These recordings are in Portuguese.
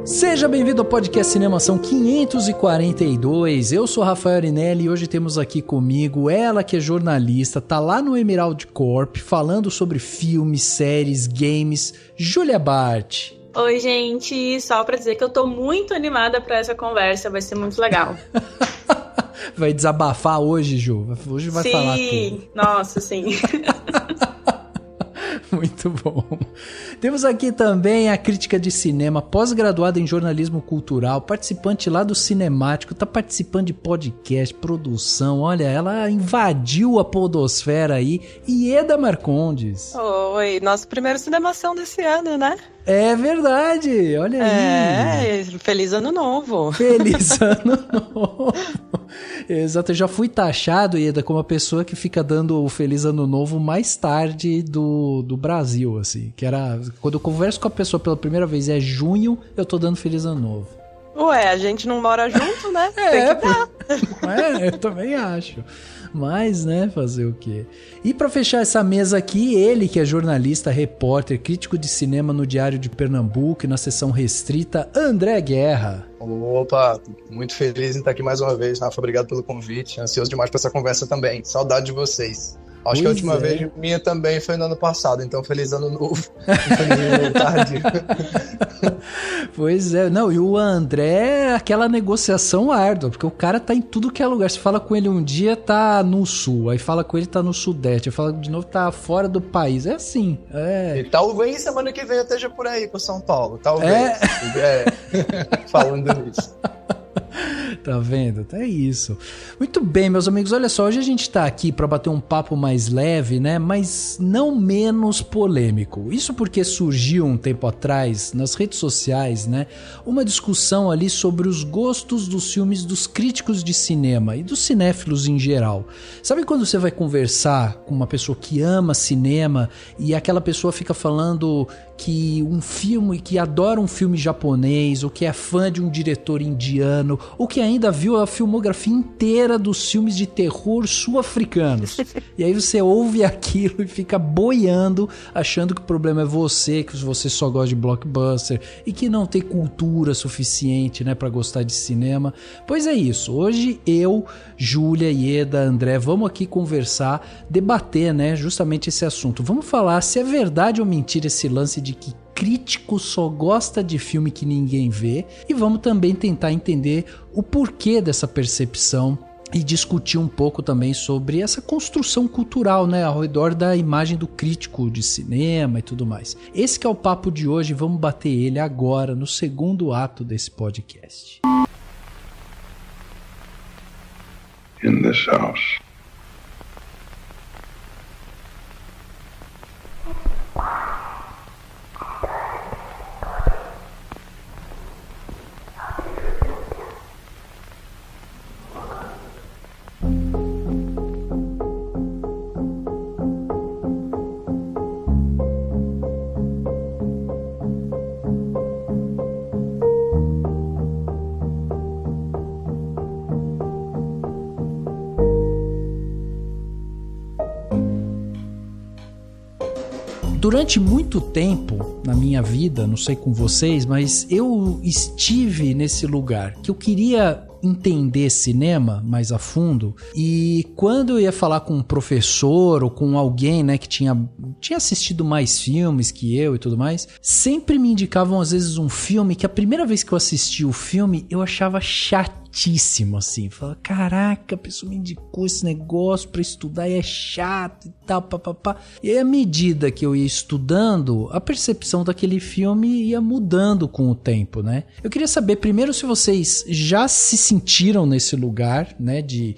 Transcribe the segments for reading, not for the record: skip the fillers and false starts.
Seja bem-vindo ao podcast Cinemação 542. Eu sou Rafael Arinelli e hoje temos aqui comigo ela que é jornalista, tá lá no Emerald Corp falando sobre filmes, séries, games, Júlia Bart. Oi, gente, só pra dizer que eu tô muito animada pra essa conversa, vai ser muito legal. Vai desabafar hoje, Ju? Hoje vai falar tudo. Sim, nossa, sim. Muito bom. Temos aqui também a crítica de cinema, pós-graduada em jornalismo cultural, participante lá do Cinemático, tá participando de podcast, produção, olha, ela invadiu a podosfera aí, Ieda Marcondes. Oi, nosso primeiro Cinemação desse ano, né? É verdade, olha aí. Feliz Ano Novo. Feliz Ano Novo. Exato, eu já fui taxado, Ieda, como a pessoa que fica dando o Feliz Ano Novo mais tarde do Brasil, assim. Que era, quando eu converso com a pessoa pela primeira vez, é junho, eu tô dando Feliz Ano Novo. Ué, a gente não mora junto, né? Tem que dar. Eu também acho. Mas, né, fazer o quê? E pra fechar essa mesa aqui, ele que é jornalista, repórter, crítico de cinema no Diário de Pernambuco e na seção restrita, André Guerra. Opa, muito feliz em estar aqui mais uma vez, Rafa, obrigado pelo convite, ansioso demais pra essa conversa também, saudade de vocês. Acho que a última vez minha também foi no ano passado, então feliz ano novo. Feliz ano tardio. Pois é, não, e o André, aquela negociação árdua, porque o cara tá em tudo que é lugar. Você fala com ele um dia, tá no sul, aí fala com ele, tá no sudeste, aí fala de novo, tá fora do país. É assim, E talvez semana que vem eu esteja por aí, por São Paulo, talvez. Falando nisso. Tá vendo? É isso. Muito bem, meus amigos, olha só, hoje a gente tá aqui pra bater um papo mais leve, né, mas não menos polêmico. Isso porque surgiu um tempo atrás, nas redes sociais, né, uma discussão ali sobre os gostos dos filmes dos críticos de cinema e dos cinéfilos em geral. Sabe quando você vai conversar com uma pessoa que ama cinema e aquela pessoa fica falando que um filme, que adora um filme japonês, ou que é fã de um diretor indiano, ou que ainda viu a filmografia inteira dos filmes de terror sul-africanos. E aí você ouve aquilo e fica boiando, achando que o problema é você, que você só gosta de blockbuster e que não tem cultura suficiente, né, pra gostar de cinema. Pois é isso. Hoje eu, Júlia, Ieda, André, vamos aqui conversar, debater, né, justamente esse assunto. Vamos falar se é verdade ou mentira esse lance de que crítico só gosta de filme que ninguém vê, e vamos também tentar entender o porquê dessa percepção e discutir um pouco também sobre essa construção cultural, né, ao redor da imagem do crítico de cinema e tudo mais. Esse que é o papo de hoje, vamos bater ele agora no segundo ato desse podcast. In this house. Durante muito tempo na minha vida, não sei com vocês, mas eu estive nesse lugar que eu queria entender cinema mais a fundo, e quando eu ia falar com um professor ou com alguém, né, que tinha assistido mais filmes que eu e tudo mais, sempre me indicavam às vezes um filme que a primeira vez que eu assisti o filme eu achava chatíssimo, assim, falava, caraca, a pessoa me indicou esse negócio pra estudar e é chato e tal, papapá. E aí, à medida que eu ia estudando, a percepção daquele filme ia mudando com o tempo, né? Eu queria saber primeiro se vocês já se sentiram nesse lugar, né, de,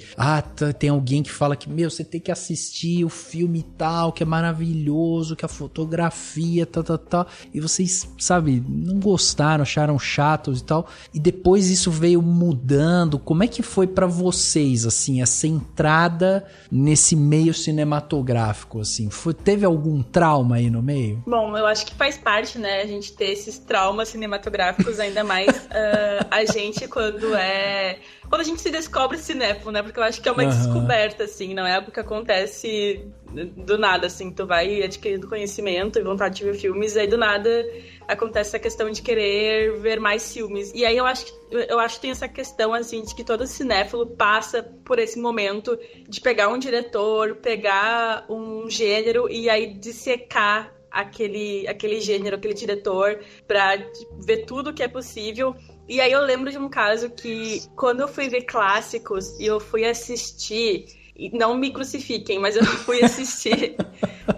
tem alguém que fala que, você tem que assistir o filme e tal, que é maravilhoso, que a fotografia, tal, e vocês, sabe, não gostaram, acharam chatos e tal, e depois isso veio mudando. Como é que foi pra vocês, assim, essa entrada nesse meio cinematográfico, assim? Teve algum trauma aí no meio? Bom, eu acho que faz parte, né, a gente ter esses traumas cinematográficos, ainda mais a gente quando é quando a gente se descobre cinéfilo, né? Porque eu acho que é uma descoberta, assim, não é algo que acontece do nada, assim. Tu vai adquirindo conhecimento e vontade de ver filmes, e aí do nada acontece essa questão de querer ver mais filmes. E aí eu acho que tem essa questão, assim, de que todo cinéfilo passa por esse momento de pegar um diretor, pegar um gênero e aí dissecar aquele gênero, aquele diretor, pra ver tudo que é possível. E aí eu lembro de um caso que, quando eu fui ver clássicos e eu fui assistir, e não me crucifiquem, mas eu fui assistir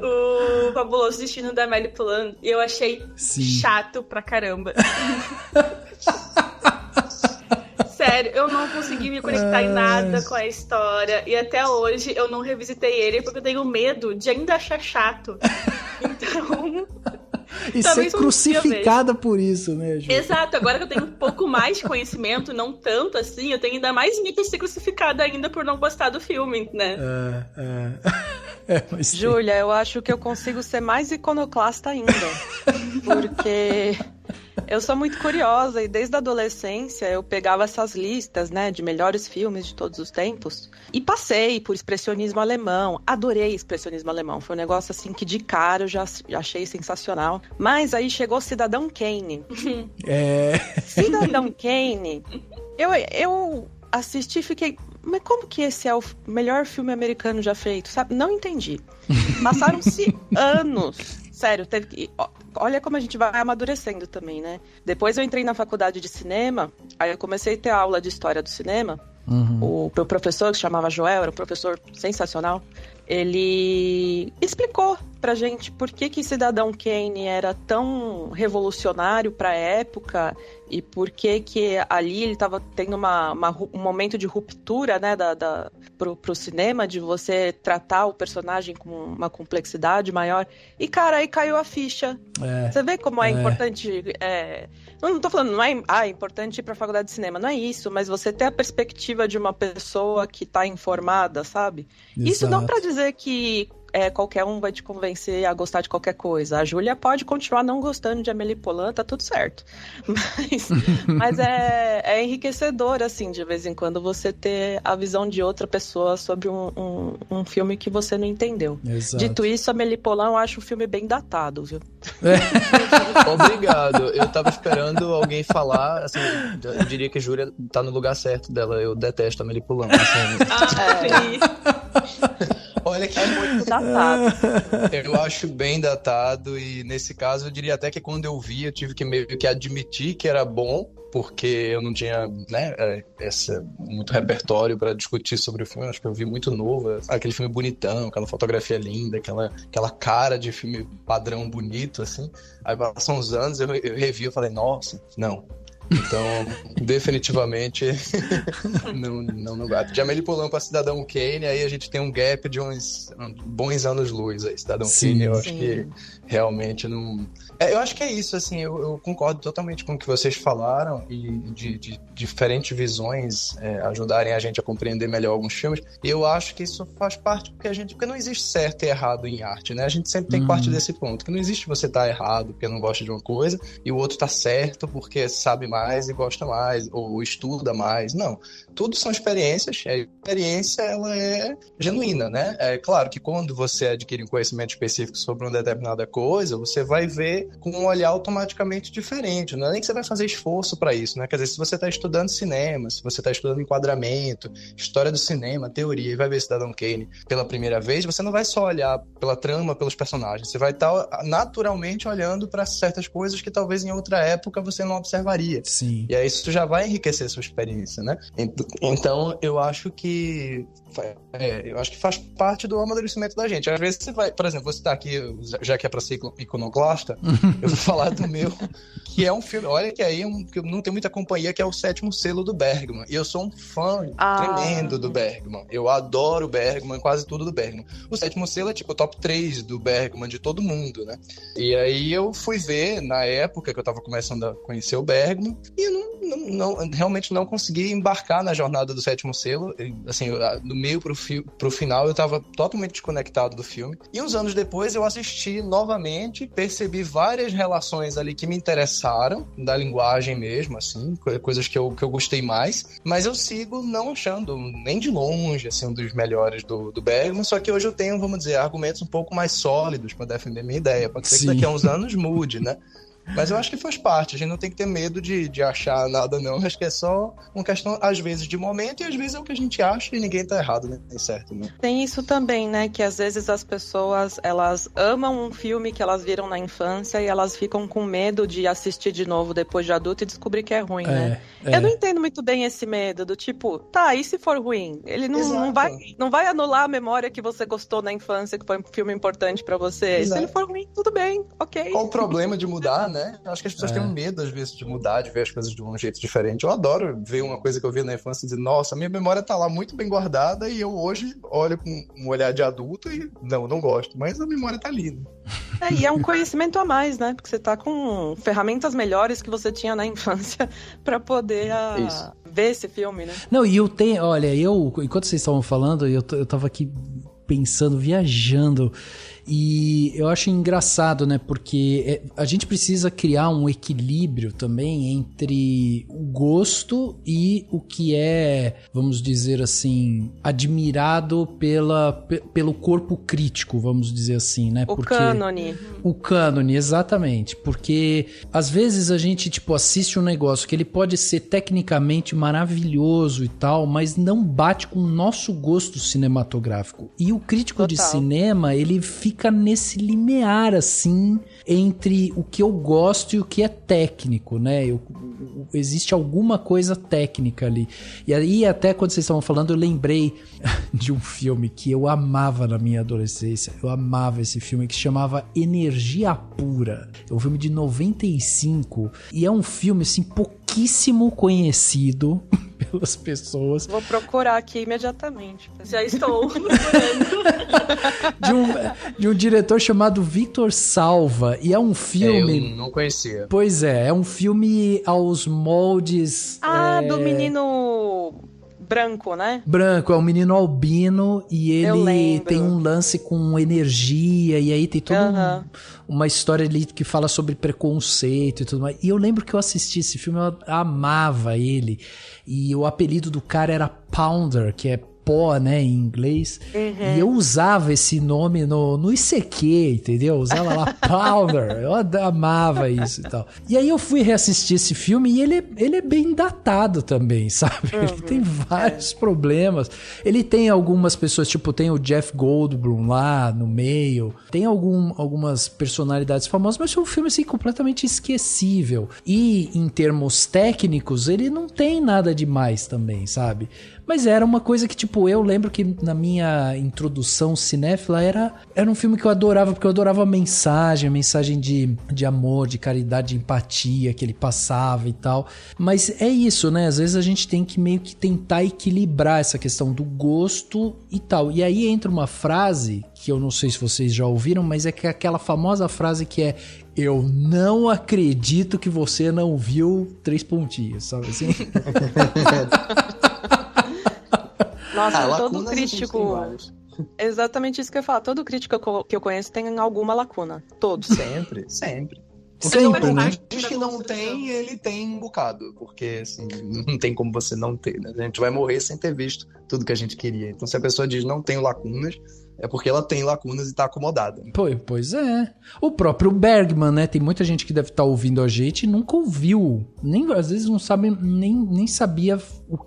o Fabuloso Destino da Amélie Poulain, e eu achei chato pra caramba. Sério, eu não consegui me conectar em nada com a história, e até hoje eu não revisitei ele porque eu tenho medo de ainda achar chato. Então... E ser crucificada por isso, né, Ju? Exato, agora que eu tenho um pouco mais de conhecimento, não tanto assim, eu tenho ainda mais medo de ser crucificada ainda por não gostar do filme, né? Júlia, eu acho que eu consigo ser mais iconoclasta ainda. Porque eu sou muito curiosa e desde a adolescência eu pegava essas listas, né, de melhores filmes de todos os tempos e passei por expressionismo alemão. Adorei expressionismo alemão. Foi um negócio assim que de cara eu já achei sensacional. Mas aí chegou Cidadão Kane. Cidadão Kane, eu assisti e fiquei... Mas como que esse é o melhor filme americano já feito, sabe? Não entendi. Passaram-se anos. Sério, teve que... Olha como a gente vai amadurecendo também, né? Depois eu entrei na faculdade de cinema, aí eu comecei a ter aula de história do cinema. O professor, que se chamava Joel, era um professor sensacional. Ele explicou pra gente por que Cidadão Kane era tão revolucionário pra época e por que ali ele tava tendo um momento de ruptura, né, pro cinema, de você tratar o personagem com uma complexidade maior. E, cara, aí caiu a ficha. Você vê como é importante... Não tô falando, não é importante ir pra faculdade de cinema, não é isso, mas você ter a perspectiva de uma pessoa que tá informada, sabe? Exato. Isso não pra dizer que qualquer um vai te convencer a gostar de qualquer coisa. A Júlia pode continuar não gostando de Amélie Poulain, tá tudo certo. Mas é enriquecedor, assim, de vez em quando você ter a visão de outra pessoa sobre um filme que você não entendeu. Exato. Dito isso, Amélie Poulain eu acho o filme bem datado, viu? Obrigado. Eu tava esperando alguém falar, assim, eu diria que a Júlia tá no lugar certo dela. Eu detesto Amélie Poulain. Assim. Olha que é muito datado. Eu acho bem datado e nesse caso eu diria até que quando eu vi eu tive que meio que admitir que era bom, porque eu não tinha, né, muito repertório para discutir sobre o filme. Acho que eu vi muito novo, aquele filme bonitão, aquela fotografia linda, aquela cara de filme padrão bonito, assim. Aí passam uns anos, eu revi, eu falei, nossa, não. Então, definitivamente, não bate. De Amélie Poulain para Cidadão Kane, aí a gente tem um gap de uns bons anos-luz aí. Cidadão Kane, eu acho que realmente não... eu acho que é isso, assim, eu concordo totalmente com o que vocês falaram e de diferentes visões ajudarem a gente a compreender melhor alguns filmes. E eu acho que isso faz parte porque não existe certo e errado em arte, né? A gente sempre tem que partir desse ponto, que não existe você estar errado porque não gosta de uma coisa e o outro tá certo porque sabe mais e gosta mais, ou estuda mais. Não. Tudo são experiências. A experiência, ela é genuína, né? É claro que quando você adquire um conhecimento específico sobre uma determinada coisa, você vai ver com um olhar automaticamente diferente. Não é nem que você vai fazer esforço para isso, né? Quer dizer, se você está estudando cinema, se você está estudando enquadramento, história do cinema, teoria, e vai ver Cidadão Kane pela primeira vez, você não vai só olhar pela trama, pelos personagens. Você vai estar naturalmente olhando para certas coisas que talvez em outra época você não observaria. Sim. E aí isso já vai enriquecer a sua experiência, né? Então, eu acho que faz parte do amadurecimento da gente. Às vezes você vai, por exemplo, você tá aqui, já que é pra ser iconoclasta, eu vou falar do meu, que é um filme, olha que aí que não tem muita companhia, que é o Sétimo Selo do Bergman. E eu sou um fã tremendo do Bergman. Eu adoro o Bergman, quase tudo do Bergman. O Sétimo Selo é tipo o top 3 do Bergman, de todo mundo, né? E aí eu fui ver, na época que eu tava começando a conhecer o Bergman, e eu realmente não consegui embarcar na jornada do Sétimo Selo. Assim, do meio pro final eu tava totalmente desconectado do filme. E uns anos depois eu assisti novamente, percebi várias relações ali que me interessaram, da linguagem mesmo, assim, coisas que eu gostei mais. Mas eu sigo não achando nem de longe, assim, um dos melhores do Bergman, só que hoje eu tenho, vamos dizer, argumentos um pouco mais sólidos para defender minha ideia. Pode ser que daqui a uns anos mude, né? Mas eu acho que faz parte, a gente não tem que ter medo de achar nada, não. Acho que é só uma questão, às vezes, de momento, e às vezes é o que a gente acha e ninguém tá errado, né? Tem certo, né? Tem isso também, né? Que às vezes as pessoas, elas amam um filme que elas viram na infância e elas ficam com medo de assistir de novo depois de adulto e descobrir que é ruim, né? Eu não entendo muito bem esse medo do tipo, tá, e se for ruim? Ele não vai anular a memória que você gostou na infância, que foi um filme importante pra você. Exato. Se ele for ruim, tudo bem, ok. Qual o problema de mudar, né? Acho que as pessoas têm um medo, às vezes, de mudar, de ver as coisas de um jeito diferente. Eu adoro ver uma coisa que eu vi na infância e dizer, nossa, minha memória tá lá muito bem guardada e eu hoje olho com um olhar de adulto e não gosto, mas a memória tá ali, né? E é um conhecimento a mais, né? Porque você tá com ferramentas melhores que você tinha na infância pra poder ver esse filme, né? Não, e enquanto vocês estavam falando, eu tava aqui pensando, viajando, e eu acho engraçado, né, porque a gente precisa criar um equilíbrio também entre o gosto e o que é, vamos dizer assim, admirado pelo corpo crítico, vamos dizer assim, né? O cânone, exatamente, porque às vezes a gente, assiste um negócio que ele pode ser tecnicamente maravilhoso e tal, mas não bate com o nosso gosto cinematográfico. E o crítico de cinema, ele fica nesse limiar, assim, entre o que eu gosto e o que é técnico, né? Existe alguma coisa técnica ali. E aí, até quando vocês estavam falando, eu lembrei de um filme que eu amava na minha adolescência. Eu amava esse filme, que se chamava Energia Pura. É um filme de 95. E é um filme, assim, pouquíssimo conhecido pelas pessoas. Vou procurar aqui imediatamente. Já estou procurando. de um diretor chamado Victor Salva. E é um filme... Eu não conhecia. Pois é um filme aos moldes... do menino... branco, né? Branco, é um menino albino e ele tem um lance com energia e aí tem toda uma história ali que fala sobre preconceito e tudo mais. E eu lembro que eu assisti esse filme, eu amava ele. E o apelido do cara era Pounder, que é pó, né, em inglês. E eu usava esse nome no ICQ, entendeu? Eu usava lá Pounder. Eu amava isso e tal. E aí eu fui reassistir esse filme e ele é bem datado também, sabe? Ele tem vários problemas. Ele tem algumas pessoas, tem o Jeff Goldblum lá no meio. Tem algumas personalidades famosas, mas é um filme, assim, completamente esquecível. E, em termos técnicos, ele não tem nada demais também, sabe? Mas era uma coisa que, eu lembro que na minha introdução cinéfila era um filme que eu adorava, porque eu adorava a mensagem de amor, de caridade, de empatia que ele passava e tal. Mas é isso, né? Às vezes a gente tem que meio que tentar equilibrar essa questão do gosto e tal. E aí entra uma frase que eu não sei se vocês já ouviram, mas é que aquela famosa frase que é: eu não acredito que você não viu 3 pontinhos, sabe assim? Nossa, todo crítico... Exatamente isso que eu ia falar. Todo crítico que eu conheço tem alguma lacuna. Todos. Sempre. Porque sempre, né? Diz que não tem, ele tem um bocado. Porque, assim, não tem como você não ter, né? A gente vai morrer sem ter visto tudo que a gente queria. Então, se a pessoa diz não tenho lacunas, é porque ela tem lacunas e tá acomodada. Pois é. O próprio Bergman, né? Tem muita gente que deve estar ouvindo a gente e nunca ouviu. Às vezes não sabe, nem sabia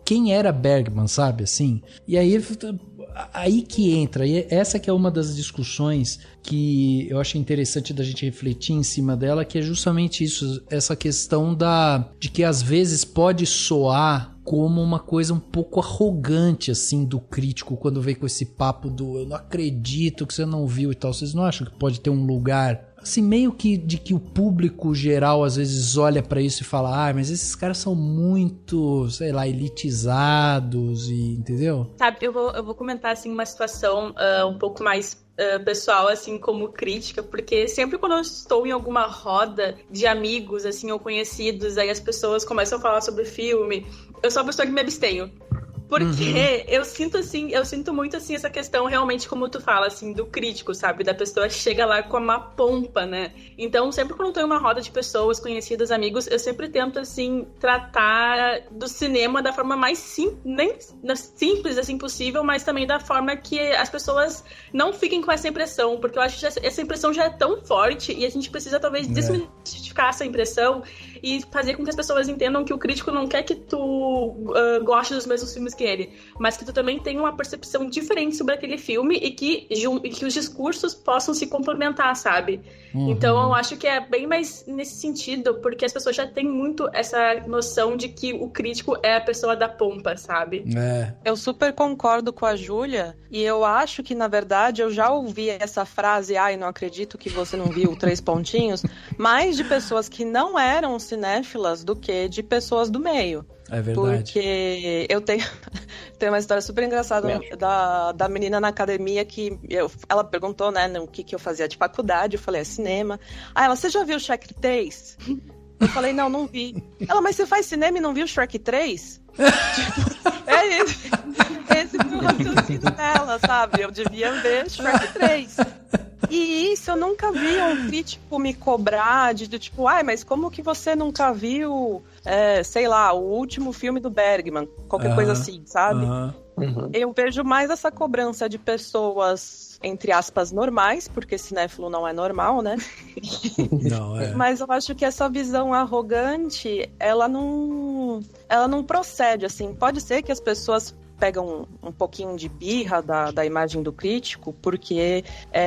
quem era Bergman, sabe? Assim. E aí que entra. E essa que é uma das discussões que eu acho interessante da gente refletir em cima dela, que é justamente isso. Essa questão de que às vezes pode soar como uma coisa um pouco arrogante, assim, do crítico, quando vem com esse papo do eu não acredito que você não viu e tal. Vocês não acham que pode ter um lugar assim, meio que de que o público geral às vezes olha pra isso e fala, mas esses caras são muito, sei lá, elitizados e, entendeu? Sabe, eu vou comentar, assim, uma situação um pouco mais pessoal, assim, como crítica, porque sempre quando eu estou em alguma roda de amigos, assim, ou conhecidos, aí as pessoas começam a falar sobre filme, eu sou a pessoa que me abstenho. Porque eu sinto muito, assim, essa questão realmente, como tu fala, assim, do crítico, sabe? Da pessoa chega lá com uma pompa, né? Então, sempre quando eu tô em uma roda de pessoas, conhecidas, amigos, eu sempre tento, assim, tratar do cinema da forma mais simples, assim, possível, mas também da forma que as pessoas não fiquem com essa impressão, porque eu acho que essa impressão já é tão forte e a gente precisa, talvez, desmistificar essa impressão e fazer com que as pessoas entendam que o crítico não quer que tu goste dos mesmos filmes que ele, mas que tu também tenha uma percepção diferente sobre aquele filme e que os discursos possam se complementar, sabe? Então eu acho que é bem mais nesse sentido, porque as pessoas já têm muito essa noção de que o crítico é a pessoa da pompa, sabe? Eu super concordo com a Júlia e eu acho que, na verdade, eu já ouvi essa frase, não acredito que você não viu 3 pontinhos, mais de pessoas que não eram cinéfilas do que de pessoas do meio. É verdade. Porque eu tenho uma história super engraçada da menina na academia que ela perguntou, né, o que eu fazia de faculdade. Eu falei, cinema. Ela, você já viu Shrek 3? Eu falei, não vi. Ela, mas você faz cinema e não viu Shrek 3? Esse foi o raciocínio dela, sabe? Eu devia ver Shrek 3. E isso eu nunca vi um crítico me cobrar de tipo, mas como que você nunca viu, sei lá, o último filme do Bergman? Qualquer coisa assim, sabe? Eu vejo mais essa cobrança de pessoas, entre aspas, normais, porque cinéfilo não é normal, né? Não, Mas eu acho que essa visão arrogante, ela não procede, assim. Pode ser que as pessoas pegam um pouquinho de birra da imagem do crítico, porque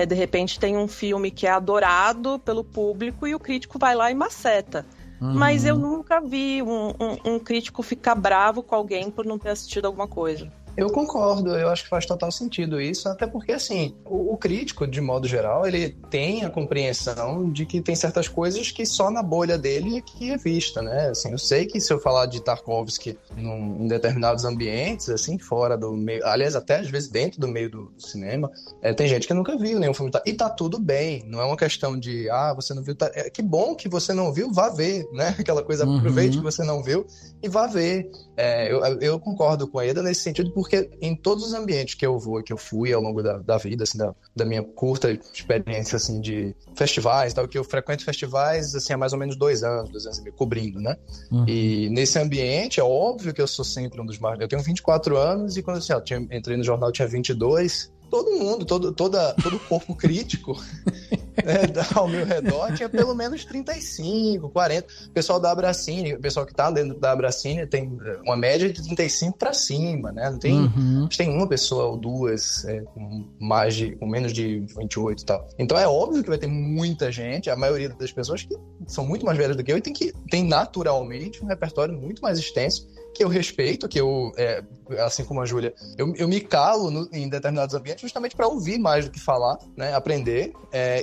de repente tem um filme que é adorado pelo público e o crítico vai lá e maceta. Mas eu nunca vi um crítico ficar bravo com alguém por não ter assistido alguma coisa. Eu concordo, eu acho que faz total sentido isso, até porque, assim, o crítico, de modo geral, ele tem a compreensão de que tem certas coisas que só na bolha dele é que é vista, né? Assim, eu sei que se eu falar de Tarkovsky em determinados ambientes, assim, fora do meio, aliás, até às vezes dentro do meio do cinema, tem gente que nunca viu nenhum filme, e tá tudo bem, não é uma questão de, você não viu, que bom que você não viu, vá ver, né? Aquela coisa, aproveite que você não viu e vá ver. Eu concordo com a Eda nesse sentido, porque em todos os ambientes que eu fui ao longo da vida, assim, da minha curta experiência, assim, de festivais, tal, que eu frequento festivais, assim, há mais ou menos 2 anos e meio, cobrindo, né? E nesse ambiente, é óbvio que eu sou sempre um dos mais... Eu tenho 24 anos e quando entrei no jornal eu tinha 22... Todo mundo, todo o corpo crítico ao meu redor tinha pelo menos 35, 40. O pessoal da Abracine, o pessoal que tá dentro da Abracine tem uma média de 35 para cima, né? Não tem, tem uma pessoa ou duas com menos de 28 e tal. Então é óbvio que vai ter muita gente, a maioria das pessoas que são muito mais velhas do que eu e tem naturalmente um repertório muito mais extenso, que eu respeito, que eu, assim como a Júlia, eu me calo em determinados ambientes justamente para ouvir mais do que falar, né, aprender,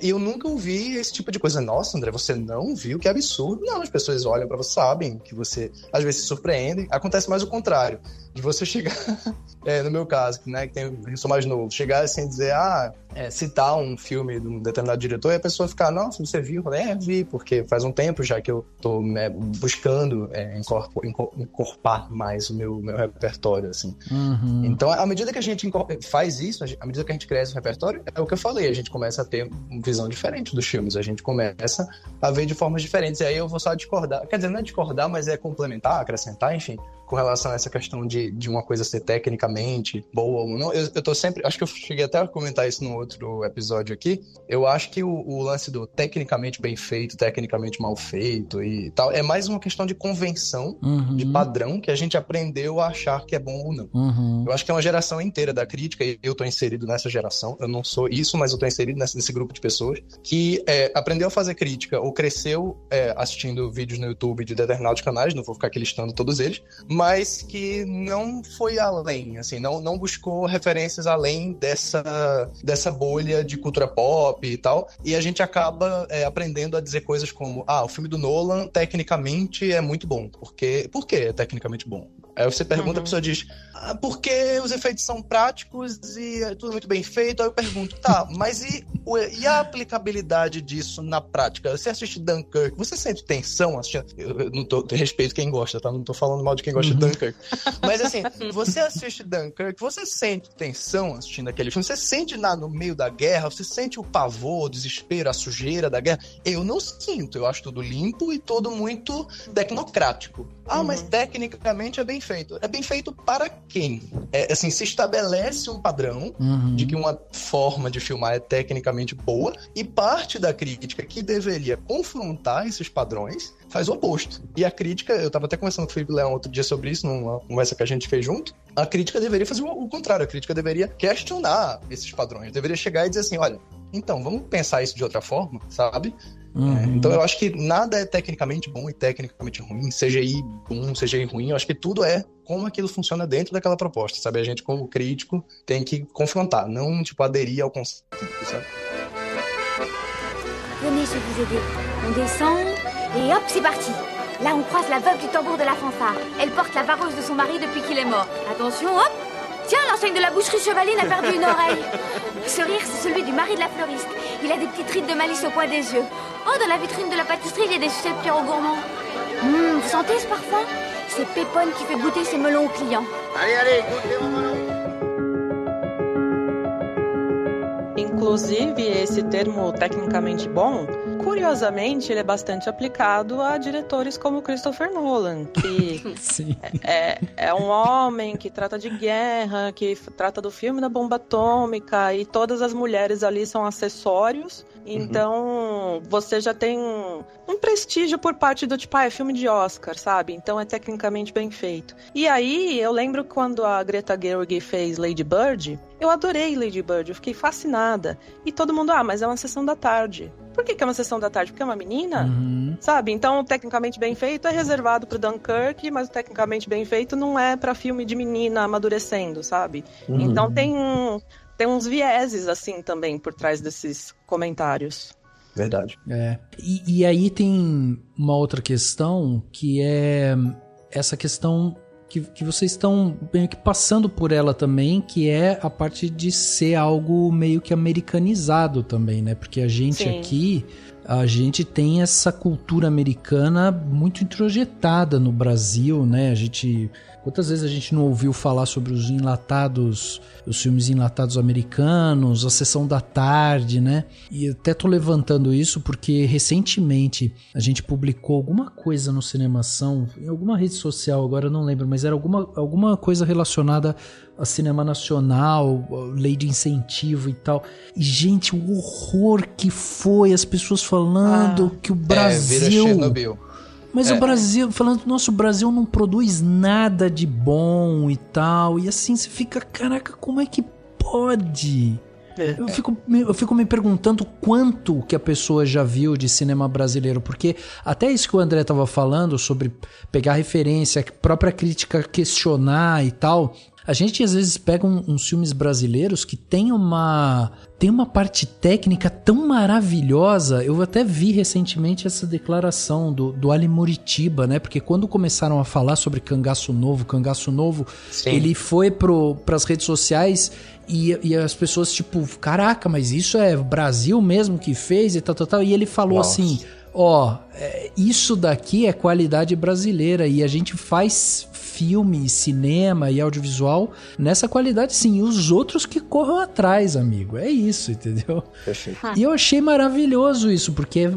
e eu nunca ouvi esse tipo de coisa. Nossa, André, você não viu? Que absurdo. Não, as pessoas olham para você, sabem que você, às vezes, se surpreende. Acontece mais o contrário, de você chegar, no meu caso, né, que eu sou mais novo, chegar assim e dizer, citar um filme de um determinado diretor e a pessoa ficar, nossa, você viu? Eu falei, vi, porque faz um tempo já que eu tô buscando encorpar mais o meu repertório, assim. Então, à medida que a gente faz isso, à medida que a gente cresce o repertório, é o que eu falei, a gente começa a ter uma visão diferente dos filmes, a gente começa a ver de formas diferentes, e aí eu vou só discordar, quer dizer, não é discordar, mas é complementar, acrescentar, enfim, com relação a essa questão de uma coisa ser tecnicamente boa ou não. Eu tô sempre... Acho que eu cheguei até a comentar isso no outro episódio aqui. Eu acho que o lance do tecnicamente bem feito, tecnicamente mal feito e tal, é mais uma questão de convenção, de padrão, que a gente aprendeu a achar que é bom ou não. Eu acho que é uma geração inteira da crítica, e eu tô inserido nessa geração. Eu não sou isso, mas eu tô inserido nesse grupo de pessoas que aprendeu a fazer crítica ou cresceu assistindo vídeos no YouTube de determinados canais, não vou ficar aqui listando todos eles, mas que não foi além, assim, não buscou referências além dessa bolha de cultura pop e tal, e a gente acaba aprendendo a dizer coisas como, o filme do Nolan tecnicamente é muito bom. Por que é tecnicamente bom? Aí você pergunta, a pessoa diz, porque os efeitos são práticos e é tudo muito bem feito. Aí eu pergunto, mas e a aplicabilidade disso na prática? Você assiste Dunkirk, você sente tensão assistindo? Eu não respeito quem gosta, tá? Não tô falando mal de quem gosta de Dunkirk. Mas assim, você assiste Dunkirk, você sente tensão assistindo aquele filme? Você sente no meio da guerra? Você sente o pavor, o desespero, a sujeira da guerra? Eu não sinto, eu acho tudo limpo e tudo muito tecnocrático. Mas tecnicamente é bem feito. É bem feito para quem? Assim, se estabelece um padrão de que uma forma de filmar é tecnicamente boa, e parte da crítica que deveria confrontar esses padrões faz o oposto. E a crítica, eu tava até conversando com o Felipe Leão outro dia sobre isso, numa conversa que a gente fez junto, a crítica deveria fazer o contrário, a crítica deveria questionar esses padrões, deveria chegar e dizer assim, olha, então, vamos pensar isso de outra forma, sabe? Então eu acho que nada é tecnicamente bom e tecnicamente ruim, CGI bom, CGI ruim, eu acho que tudo é como aquilo funciona dentro daquela proposta, sabe? A gente, como crítico, tem que confrontar, não, aderir ao conceito, sabe? Venez, je vais vous aider. On descend et hop, c'est parti. Là, on croise la veuve du tambour de la fanfare. Elle porte la vareuse de son mari depuis qu'il est mort. Attention, hop! Tiens, l'enseigne de la boucherie Chevaline a perdu une oreille. Ce rire, c'est celui du mari de la fleuriste. Il a des petites rides de malice au coin des yeux. Oh, dans la vitrine de la pâtisserie, il y a des sucettes Pierrot Gourmand. Vous sentez ce parfum? C'est Pépone qui fait goûter ses melons aux clients. Allez, goûtez mon melon. Inclusive, esse termo tecnicamente bom, curiosamente, ele é bastante aplicado a diretores como Christopher Nolan, que é um homem que trata de guerra, que trata do filme da bomba atômica, e todas as mulheres ali são acessórios. Então, você já tem um prestígio por parte do tipo, é filme de Oscar, sabe? Então é tecnicamente bem feito. E aí, eu lembro quando a Greta Gerwig fez Lady Bird, eu adorei Lady Bird, eu fiquei fascinada. E todo mundo, mas é uma sessão da tarde. Por que é uma sessão da tarde? Porque é uma menina? Sabe? Então, o tecnicamente bem feito é reservado pro Dunkirk, mas o tecnicamente bem feito não é pra filme de menina amadurecendo, sabe? Então tem uns vieses, assim, também, por trás desses comentários. Verdade. E aí tem uma outra questão, que é essa questão que vocês estão meio que passando por ela também, que é a parte de ser algo meio que americanizado também, né? Porque a gente aqui, a gente tem essa cultura americana muito introjetada no Brasil, né? Quantas vezes a gente não ouviu falar sobre os filmes enlatados americanos, a sessão da tarde, né? E até tô levantando isso porque recentemente a gente publicou alguma coisa no Cinemação, em alguma rede social, agora eu não lembro, mas era alguma coisa relacionada a cinema nacional, lei de incentivo e tal. E, gente, o horror que foi, as pessoas falando que o Brasil... Vira Chernobyl. Mas o Brasil, falando, nossa, o Brasil não produz nada de bom e tal. E assim, você fica, caraca, como é que pode? Eu fico me perguntando quanto que a pessoa já viu de cinema brasileiro. Porque até isso que o André tava falando, sobre pegar referência, a própria crítica questionar e tal... A gente às vezes pega uns filmes brasileiros que tem uma parte técnica tão maravilhosa. Eu até vi recentemente essa declaração do Ali Muritiba, né? Porque quando começaram a falar sobre Cangaço Novo, Sim. Ele foi pras redes sociais e as pessoas tipo, caraca, mas isso é o Brasil mesmo que fez e tal. E ele falou assim, isso daqui é qualidade brasileira e a gente faz filme, cinema e audiovisual nessa qualidade sim, e os outros que corram atrás, amigo, é isso, entendeu? Perfeito. E eu achei maravilhoso isso, porque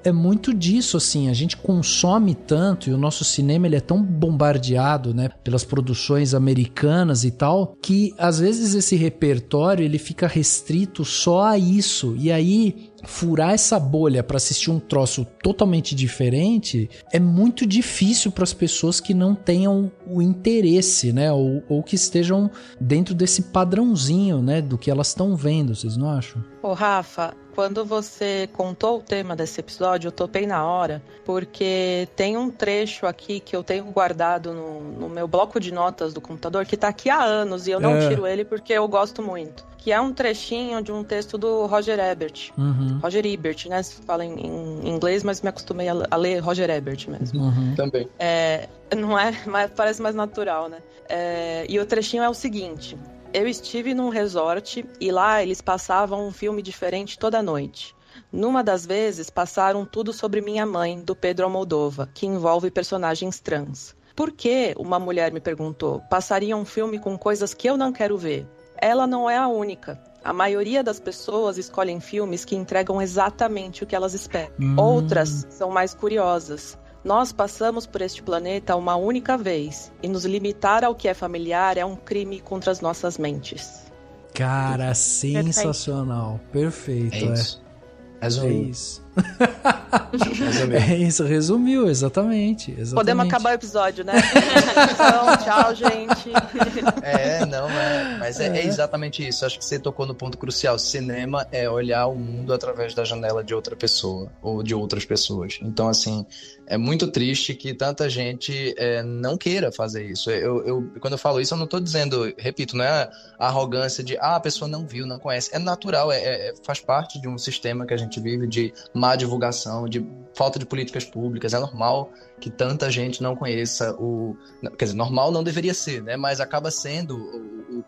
é muito disso, assim, a gente consome tanto e o nosso cinema ele é tão bombardeado, né, pelas produções americanas e tal, que às vezes esse repertório ele fica restrito só a isso, e aí furar essa bolha para assistir um troço totalmente diferente é muito difícil para as pessoas que não tenham o interesse, né, ou que estejam dentro desse padrãozinho, né, do que elas estão vendo, vocês não acham? Rafa, quando você contou o tema desse episódio, eu topei na hora, porque tem um trecho aqui que eu tenho guardado no meu bloco de notas do computador, que tá aqui há anos, e eu não tiro ele porque eu gosto muito. Que é um trechinho de um texto do Roger Ebert. Roger Ebert, né? Se fala em inglês, mas me acostumei a ler Roger Ebert mesmo. Também. Não é? Mas parece mais natural, né? E o trechinho é o seguinte: eu estive num resort e lá eles passavam um filme diferente toda noite. Numa das vezes, passaram Tudo Sobre Minha Mãe, do Pedro Almodóvar, que envolve personagens trans. Por que, uma mulher me perguntou, passaria um filme com coisas que eu não quero ver? Ela não é a única. A maioria das pessoas escolhem filmes que entregam exatamente o que elas esperam. Outras são mais curiosas. Nós passamos por este planeta uma única vez, e nos limitar ao que é familiar é um crime contra as nossas mentes. Cara, sensacional. Perfeito. É isso. É isso, resumiu, exatamente. Podemos acabar o episódio, né? Então, tchau, gente. Mas é exatamente isso. Acho que você tocou no ponto crucial. Cinema é olhar o mundo através da janela de outra pessoa, ou de outras pessoas. Então, assim, é muito triste que tanta gente não queira fazer isso. Quando eu falo isso, eu não estou dizendo, repito, não é a arrogância de a pessoa não viu, não conhece. É natural, faz parte de um sistema que a gente vive de má divulgação, de falta de políticas públicas. É normal que tanta gente não conheça quer dizer, normal não deveria ser, né? Mas acaba sendo o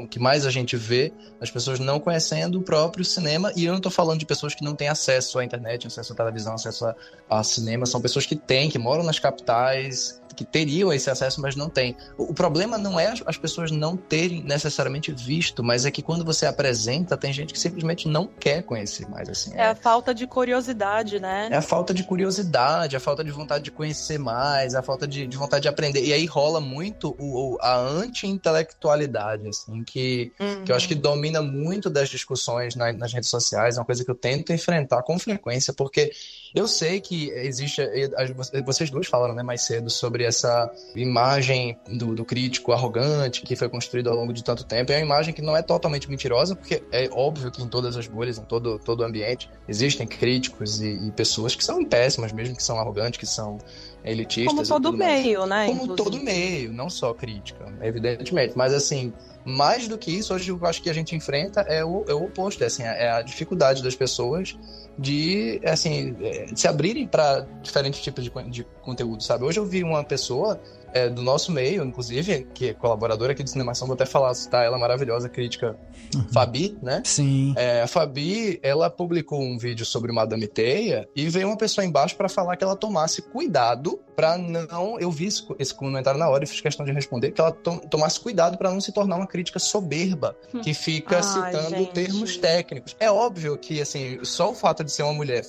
que mais a gente vê, as pessoas não conhecendo o próprio cinema. E eu não estou falando de pessoas que não têm acesso à internet, acesso à televisão, acesso a cinema. São pessoas que moram nas capitais, que teriam esse acesso, mas não têm. O problema não é as pessoas não terem necessariamente visto, mas é que quando você apresenta, tem gente que simplesmente não quer conhecer mais, assim. É a falta de curiosidade, né? É a falta de curiosidade, a falta de vontade de conhecer mais, a falta de vontade de aprender. E aí rola muito a anti-intelectualidade, assim, que eu acho que domina muito das discussões nas redes sociais. É uma coisa que eu tento enfrentar com frequência, porque eu sei que existe... Vocês dois falaram, né, mais cedo sobre essa imagem do crítico arrogante que foi construído ao longo de tanto tempo. É uma imagem que não é totalmente mentirosa, porque é óbvio que em todas as bolhas, em todo o ambiente, existem críticos e pessoas que são péssimas mesmo, que são arrogantes, que são elitistas. Como todo meio, né? Como todo meio, não só crítica, evidentemente. Mas, assim, mais do que isso, hoje eu acho que a gente enfrenta é o oposto, assim, é a dificuldade das pessoas de se abrirem para diferentes tipos de conteúdo, sabe? Hoje eu vi uma pessoa do nosso meio, inclusive, que é colaboradora aqui do Cinemação, vou até falar, citar ela, maravilhosa, crítica, Fabi, né? Sim. A Fabi, ela publicou um vídeo sobre Madame Teia e veio uma pessoa embaixo para falar que ela tomasse cuidado para não... Eu vi esse comentário na hora e fiz questão de responder, que ela tomasse cuidado para não se tornar uma crítica soberba, que fica citando termos técnicos. É óbvio que, assim, só o fato de ser uma mulher,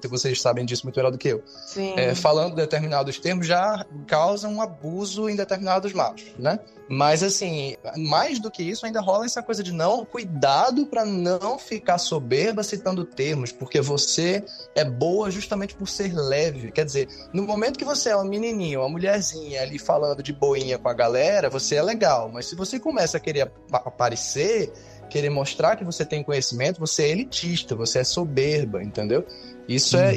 vocês sabem disso muito melhor do que eu, falando determinados termos já causa um abuso em determinados machos, né? Mas, assim, mais do que isso, ainda rola essa coisa de cuidado para não ficar soberba citando termos, porque você é boa justamente por ser leve. Quer dizer, no momento que você é uma menininha, uma mulherzinha ali falando de boinha com a galera, você é legal. Mas se você começa a querer aparecer, querer mostrar que você tem conhecimento, você é elitista, você é soberba, entendeu? Isso é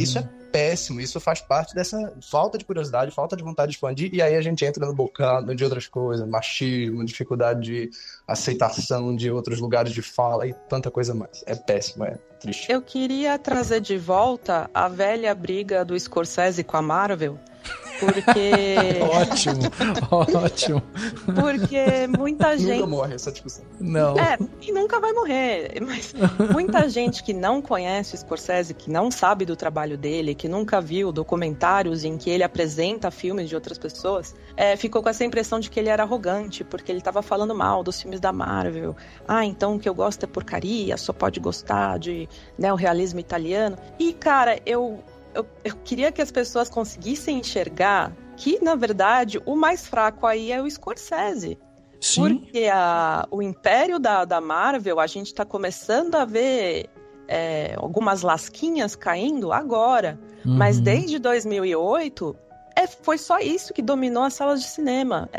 péssimo, isso faz parte dessa falta de curiosidade, falta de vontade de expandir, e aí a gente entra no bocado de outras coisas, machismo, dificuldade de aceitação de outros lugares de fala e tanta coisa mais. É péssimo, é triste. Eu queria trazer de volta a velha briga do Scorsese com a Marvel, porque... Ótimo. Porque muita gente... Nunca morre essa discussão. Não. E nunca vai morrer. Mas muita gente que não conhece o Scorsese, que não sabe do trabalho dele, que nunca viu documentários em que ele apresenta filmes de outras pessoas, ficou com essa impressão de que ele era arrogante, porque ele estava falando mal dos filmes da Marvel. Então o que eu gosto é porcaria, só pode gostar de neorrealismo italiano. E, cara, eu queria que as pessoas conseguissem enxergar que, na verdade, o mais fraco aí é o Scorsese. Sim. Porque o império da Marvel, a gente está começando a ver algumas lasquinhas caindo agora. Mas desde 2008, foi só isso que dominou as salas de cinema.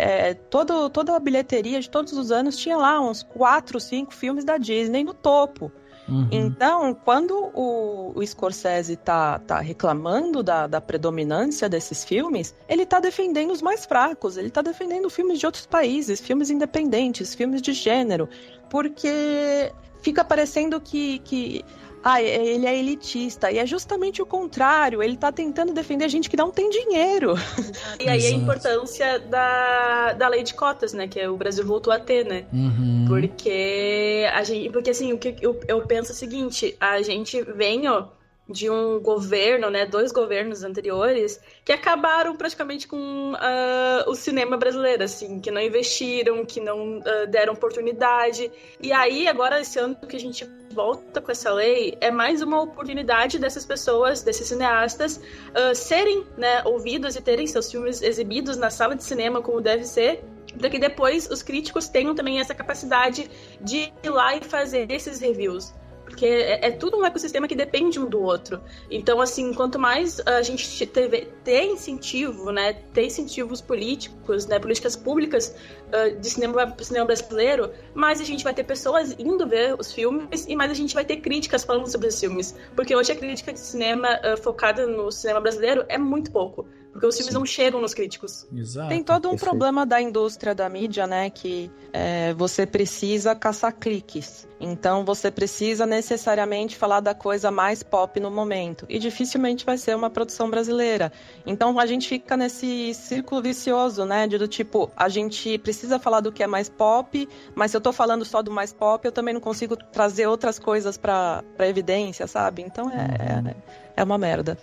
Toda a bilheteria de todos os anos tinha lá uns 4, 5 filmes da Disney no topo. Então, quando o Scorsese tá reclamando da predominância desses filmes, ele tá defendendo os mais fracos, ele tá defendendo filmes de outros países, filmes independentes, filmes de gênero, porque fica parecendo que ele é elitista, e é justamente o contrário, ele tá tentando defender gente que não tem dinheiro. E aí a importância da lei de cotas, né, que o Brasil voltou a ter, né, porque assim, o que eu penso é o seguinte, a gente vem, de um governo, né, 2 governos anteriores, que acabaram praticamente com o cinema brasileiro, assim, que não investiram, que não deram oportunidade. E aí, agora, esse ano que a gente volta com essa lei, é mais uma oportunidade dessas pessoas, desses cineastas, serem, né, ouvidos e terem seus filmes exibidos na sala de cinema como deve ser, para que depois os críticos tenham também essa capacidade de ir lá e fazer esses reviews. Porque é tudo um ecossistema que depende um do outro. Então, assim, quanto mais a gente ter incentivo, né, ter incentivos políticos, né, políticas públicas de cinema brasileiro, mais a gente vai ter pessoas indo ver os filmes e mais a gente vai ter críticas falando sobre os filmes. Porque hoje a crítica de cinema focada no cinema brasileiro é muito pouco. Porque os filmes não chegam nos críticos. Exato. Tem todo um problema da indústria da mídia, né? Que você precisa caçar cliques. Então você precisa necessariamente falar da coisa mais pop no momento. E dificilmente vai ser uma produção brasileira. Então a gente fica nesse círculo vicioso, né? Do tipo, a gente precisa falar do que é mais pop, mas se eu tô falando só do mais pop, eu também não consigo trazer outras coisas pra evidência, sabe? Então é uma merda.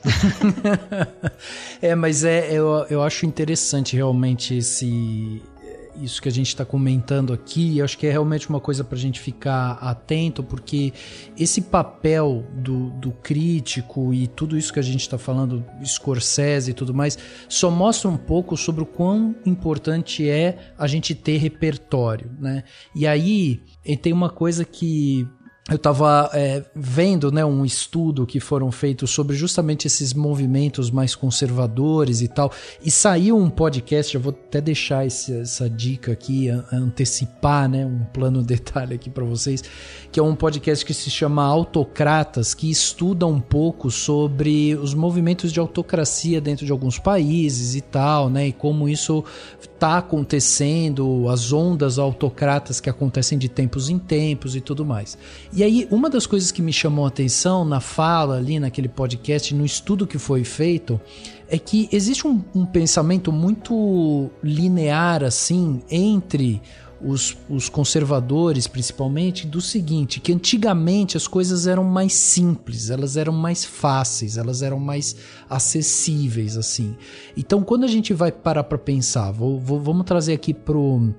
Mas eu acho interessante realmente isso que a gente está comentando aqui. Eu acho que é realmente uma coisa para a gente ficar atento, porque esse papel do crítico e tudo isso que a gente está falando, Scorsese e tudo mais, só mostra um pouco sobre o quão importante é a gente ter repertório, né? E aí tem uma coisa que eu estava vendo, né, um estudo que foram feitos sobre justamente esses movimentos mais conservadores e tal, e saiu um podcast, eu vou até deixar essa dica aqui, antecipar, né, um plano detalhe aqui para vocês, que é um podcast que se chama Autocratas, que estuda um pouco sobre os movimentos de autocracia dentro de alguns países e tal, né, e como isso está acontecendo, as ondas autocratas que acontecem de tempos em tempos e tudo mais. E aí, uma das coisas que me chamou a atenção na fala ali, naquele podcast, no estudo que foi feito, é que existe um pensamento muito linear, assim, entre os conservadores, principalmente, do seguinte, que antigamente as coisas eram mais simples, elas eram mais fáceis, elas eram mais acessíveis, assim. Então, quando a gente vai parar para pensar, vamos trazer aqui pro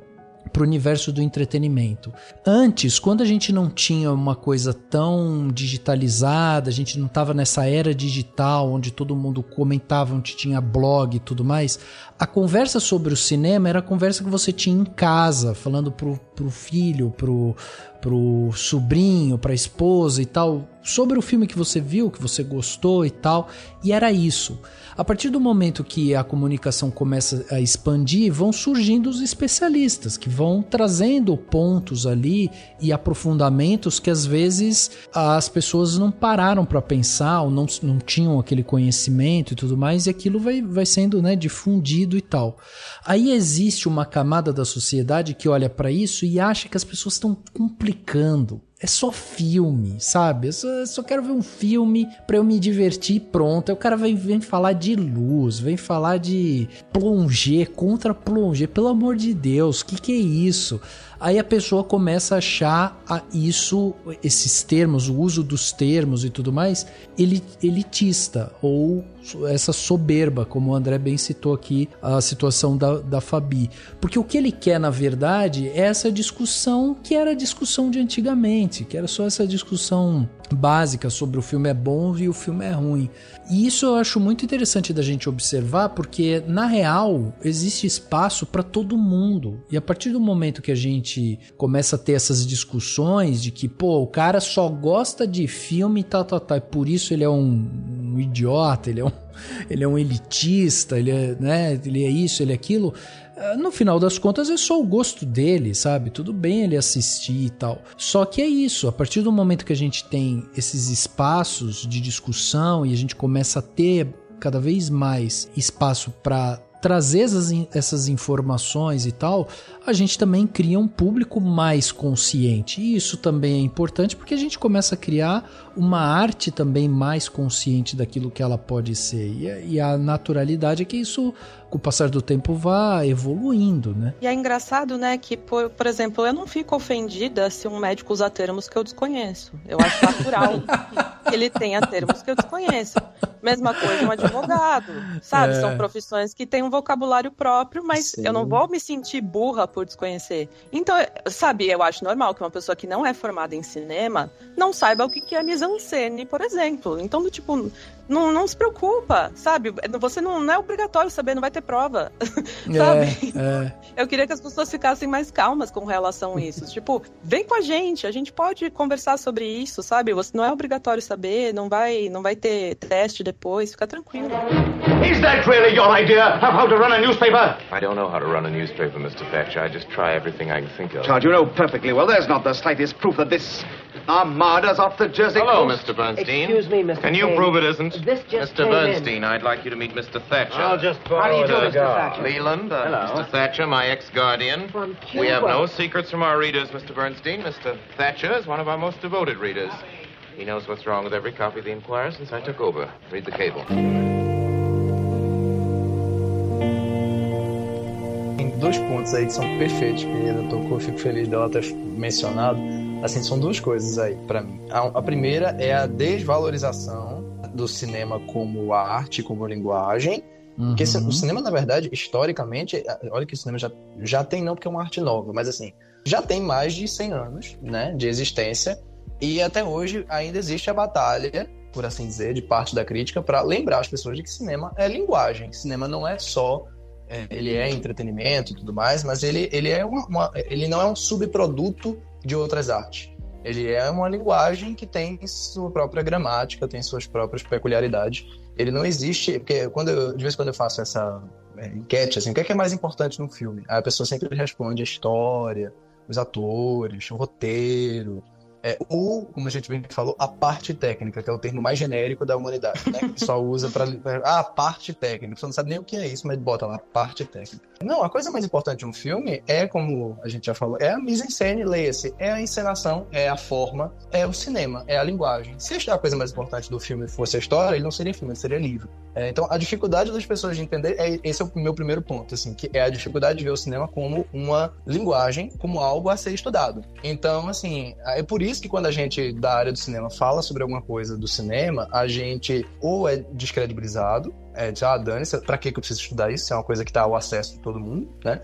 universo do entretenimento. Antes, quando a gente não tinha uma coisa tão digitalizada, a gente não estava nessa era digital onde todo mundo comentava, onde tinha blog e tudo mais, a conversa sobre o cinema era a conversa que você tinha em casa, falando pro filho, pro sobrinho, pra esposa e tal, sobre o filme que você viu, que você gostou e tal, e era isso. A partir do momento que a comunicação começa a expandir, vão surgindo os especialistas, que vão trazendo pontos ali e aprofundamentos que às vezes as pessoas não pararam para pensar ou não tinham aquele conhecimento e tudo mais, e aquilo vai sendo, né, difundido e tal. Aí existe uma camada da sociedade que olha para isso e acha que as pessoas estão complicando. É só filme, sabe? Eu só quero ver um filme pra eu me divertir e pronto. Aí o cara vem falar de luz, vem falar de plongé, contra plongé. Pelo amor de Deus, que é isso? Aí a pessoa começa a achar esses termos, o uso dos termos e tudo mais, elitista, ou essa soberba, como o André bem citou aqui, a situação da Fabi. Porque o que ele quer, na verdade, é essa discussão que era a discussão de antigamente, que era só essa discussão básica sobre o filme é bom e o filme é ruim. E isso eu acho muito interessante da gente observar, porque na real existe espaço para todo mundo. E a partir do momento que a gente começa a ter essas discussões de que, pô, o cara só gosta de filme e tal, e por isso ele é um idiota, ele é ele é um elitista, ele é isso, ele é aquilo. No final das contas é só o gosto dele, sabe? Tudo bem ele assistir e tal. Só que é isso, a partir do momento que a gente tem esses espaços de discussão e a gente começa a ter cada vez mais espaço para trazer essas informações e tal, a gente também cria um público mais consciente. E isso também é importante porque a gente começa a criar uma arte também mais consciente daquilo que ela pode ser. E a naturalidade é que isso, com o passar do tempo, vá evoluindo, né? E é engraçado, né, que, por exemplo, eu não fico ofendida se um médico usar termos que eu desconheço. Eu acho natural que ele tenha termos que eu desconheço. Mesma coisa um advogado, sabe? São profissões que têm um vocabulário próprio, mas eu não vou me sentir burra por desconhecer. Então, sabe, eu acho normal que uma pessoa que não é formada em cinema não saiba o que é mise-en-scène, por exemplo. Então, do tipo, não se preocupa, sabe? Você não é obrigatório saber, não vai ter prova, sabe? Eu queria que as pessoas ficassem mais calmas com relação a isso. Tipo, vem com a gente pode conversar sobre isso, sabe? Você não é obrigatório saber, não vai ter teste depois, fica tranquilo. Is that really your idea of how to run a newspaper? I don't know how to run a newspaper, Mr. Thatcher. I just try everything I can think of. Charge, you know perfectly well there's not the slightest proof that this armada's off the Jersey Hello, coast. Mr. Bernstein. Excuse me, Mr. Can you Kane. prove it isn't? This just Mr. came Bernstein, I'd like you to meet Mr. Thatcher. I'll just How do you do, Mr. Thatcher? Leland, Hello. Mr. Thatcher, my ex-guardian. From Cuba. We have no secrets from our readers, Mr. Bernstein. Mr. Thatcher is one of our most devoted readers. He knows what's wrong with every copy of the Enquirer since I took over. Read the cable. Tem 2 pontos aí que são perfeitos que ela tocou, eu fico feliz dela ter mencionado. Assim, são 2 coisas aí pra mim. A primeira é a desvalorização do cinema como arte, como linguagem. Porque o cinema, na verdade, historicamente, olha que o cinema já tem, não porque é uma arte nova, mas assim, já tem mais de 100 anos, né, de existência, e até hoje ainda existe a batalha, por assim dizer, de parte da crítica, para lembrar as pessoas de que cinema é linguagem. Cinema não é só ele é entretenimento e tudo mais, mas ele ele não é um subproduto de outras artes. Ele é uma linguagem que tem sua própria gramática, tem suas próprias peculiaridades. Ele não existe, porque de vez em quando eu faço essa enquete, assim, o que é mais importante num filme? Aí a pessoa sempre responde a história, os atores, o roteiro, ou, como a gente bem falou, a parte técnica, que é o termo mais genérico da humanidade, né? Que só usa para parte técnica. Você não sabe nem o que é isso, mas bota lá, parte técnica. Não, a coisa mais importante de um filme é, como a gente já falou, é a mise-en-scène, leia-se, é a encenação, é a forma, é o cinema, é a linguagem. Se a coisa mais importante do filme fosse a história, ele não seria filme, ele seria livro. Então, a dificuldade das pessoas de entender, esse é o meu primeiro ponto, assim, que é a dificuldade de ver o cinema como uma linguagem, como algo a ser estudado. Então, assim, é por isso que quando a gente da área do cinema fala sobre alguma coisa do cinema, a gente ou é descredibilizado, dane-se, pra que eu preciso estudar isso? É uma coisa que tá ao acesso de todo mundo, né?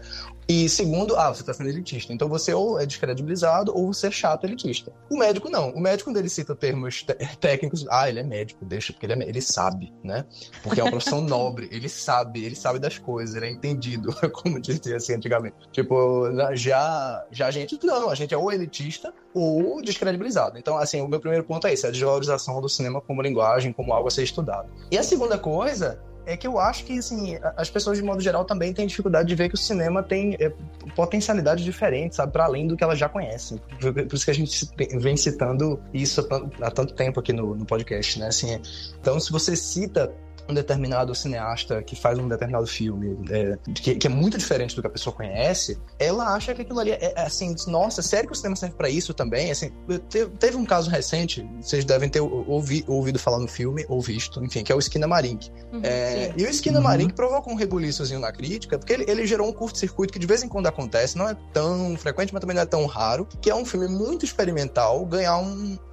E segundo, você tá sendo elitista. Então você ou é descredibilizado ou você é chato elitista. O médico não. O médico, quando ele cita termos técnicos, ele é médico, deixa, porque ele sabe, né? Porque é uma profissão nobre, ele sabe das coisas, ele é entendido, como dizia assim antigamente. Tipo, já a gente não, a gente é ou elitista ou descredibilizado. Então, assim, o meu primeiro ponto é esse, a desvalorização do cinema como linguagem, como algo a ser estudado. E a segunda coisa é que eu acho que, assim, as pessoas, de modo geral, também têm dificuldade de ver que o cinema tem potencialidades diferentes, sabe, para além do que elas já conhecem. Por isso que a gente vem citando isso há tanto tempo aqui no podcast, né? Assim, então, se você cita um determinado cineasta que faz um determinado filme que é muito diferente do que a pessoa conhece, ela acha que aquilo ali é assim, nossa, sério que o cinema serve pra isso também? Assim, teve um caso recente, vocês devem ter ouvido falar no filme, ou visto, enfim, que é o Skinamarink. E o Skinamarink provocou um rebuliçozinho na crítica, porque ele gerou um curto-circuito que de vez em quando acontece, não é tão frequente, mas também não é tão raro, que é um filme muito experimental ganhar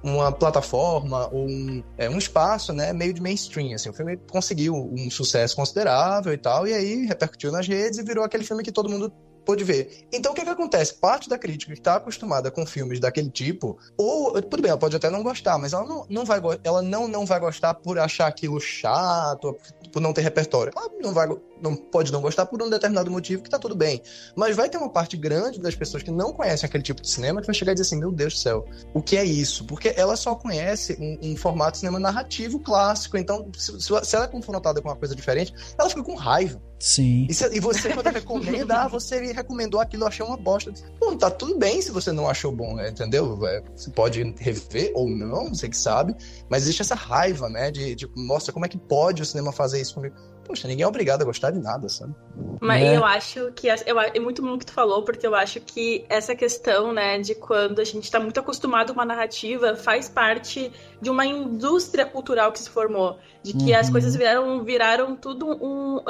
uma plataforma ou um espaço, né, meio de mainstream, assim, o filme conseguiu um sucesso considerável e tal, e aí repercutiu nas redes e virou aquele filme que todo mundo pôde ver. Então o que acontece? Parte da crítica que está acostumada com filmes daquele tipo, ou, tudo bem, ela pode até não gostar, mas ela não vai gostar por achar aquilo chato, por não ter repertório. Ela não pode não gostar por um determinado motivo, que tá tudo bem. Mas vai ter uma parte grande das pessoas que não conhecem aquele tipo de cinema que vai chegar e dizer assim, meu Deus do céu, o que é isso? Porque ela só conhece um formato de cinema narrativo clássico, então se ela é confrontada com uma coisa diferente, ela fica com raiva. Sim. E você, quando recomenda, você recomendou aquilo, eu achei uma bosta. Bom, tá tudo bem se você não achou bom, né? Entendeu? Você pode rever ou não, você que sabe, mas existe essa raiva, né? De mostra como é que pode o cinema fazer isso comigo. Poxa, ninguém é obrigado a gostar de nada, sabe? Mas eu acho que... É muito bom o que tu falou, porque eu acho que essa questão, né, de quando a gente tá muito acostumado com uma narrativa, faz parte de uma indústria cultural que se formou. De que as coisas viraram tudo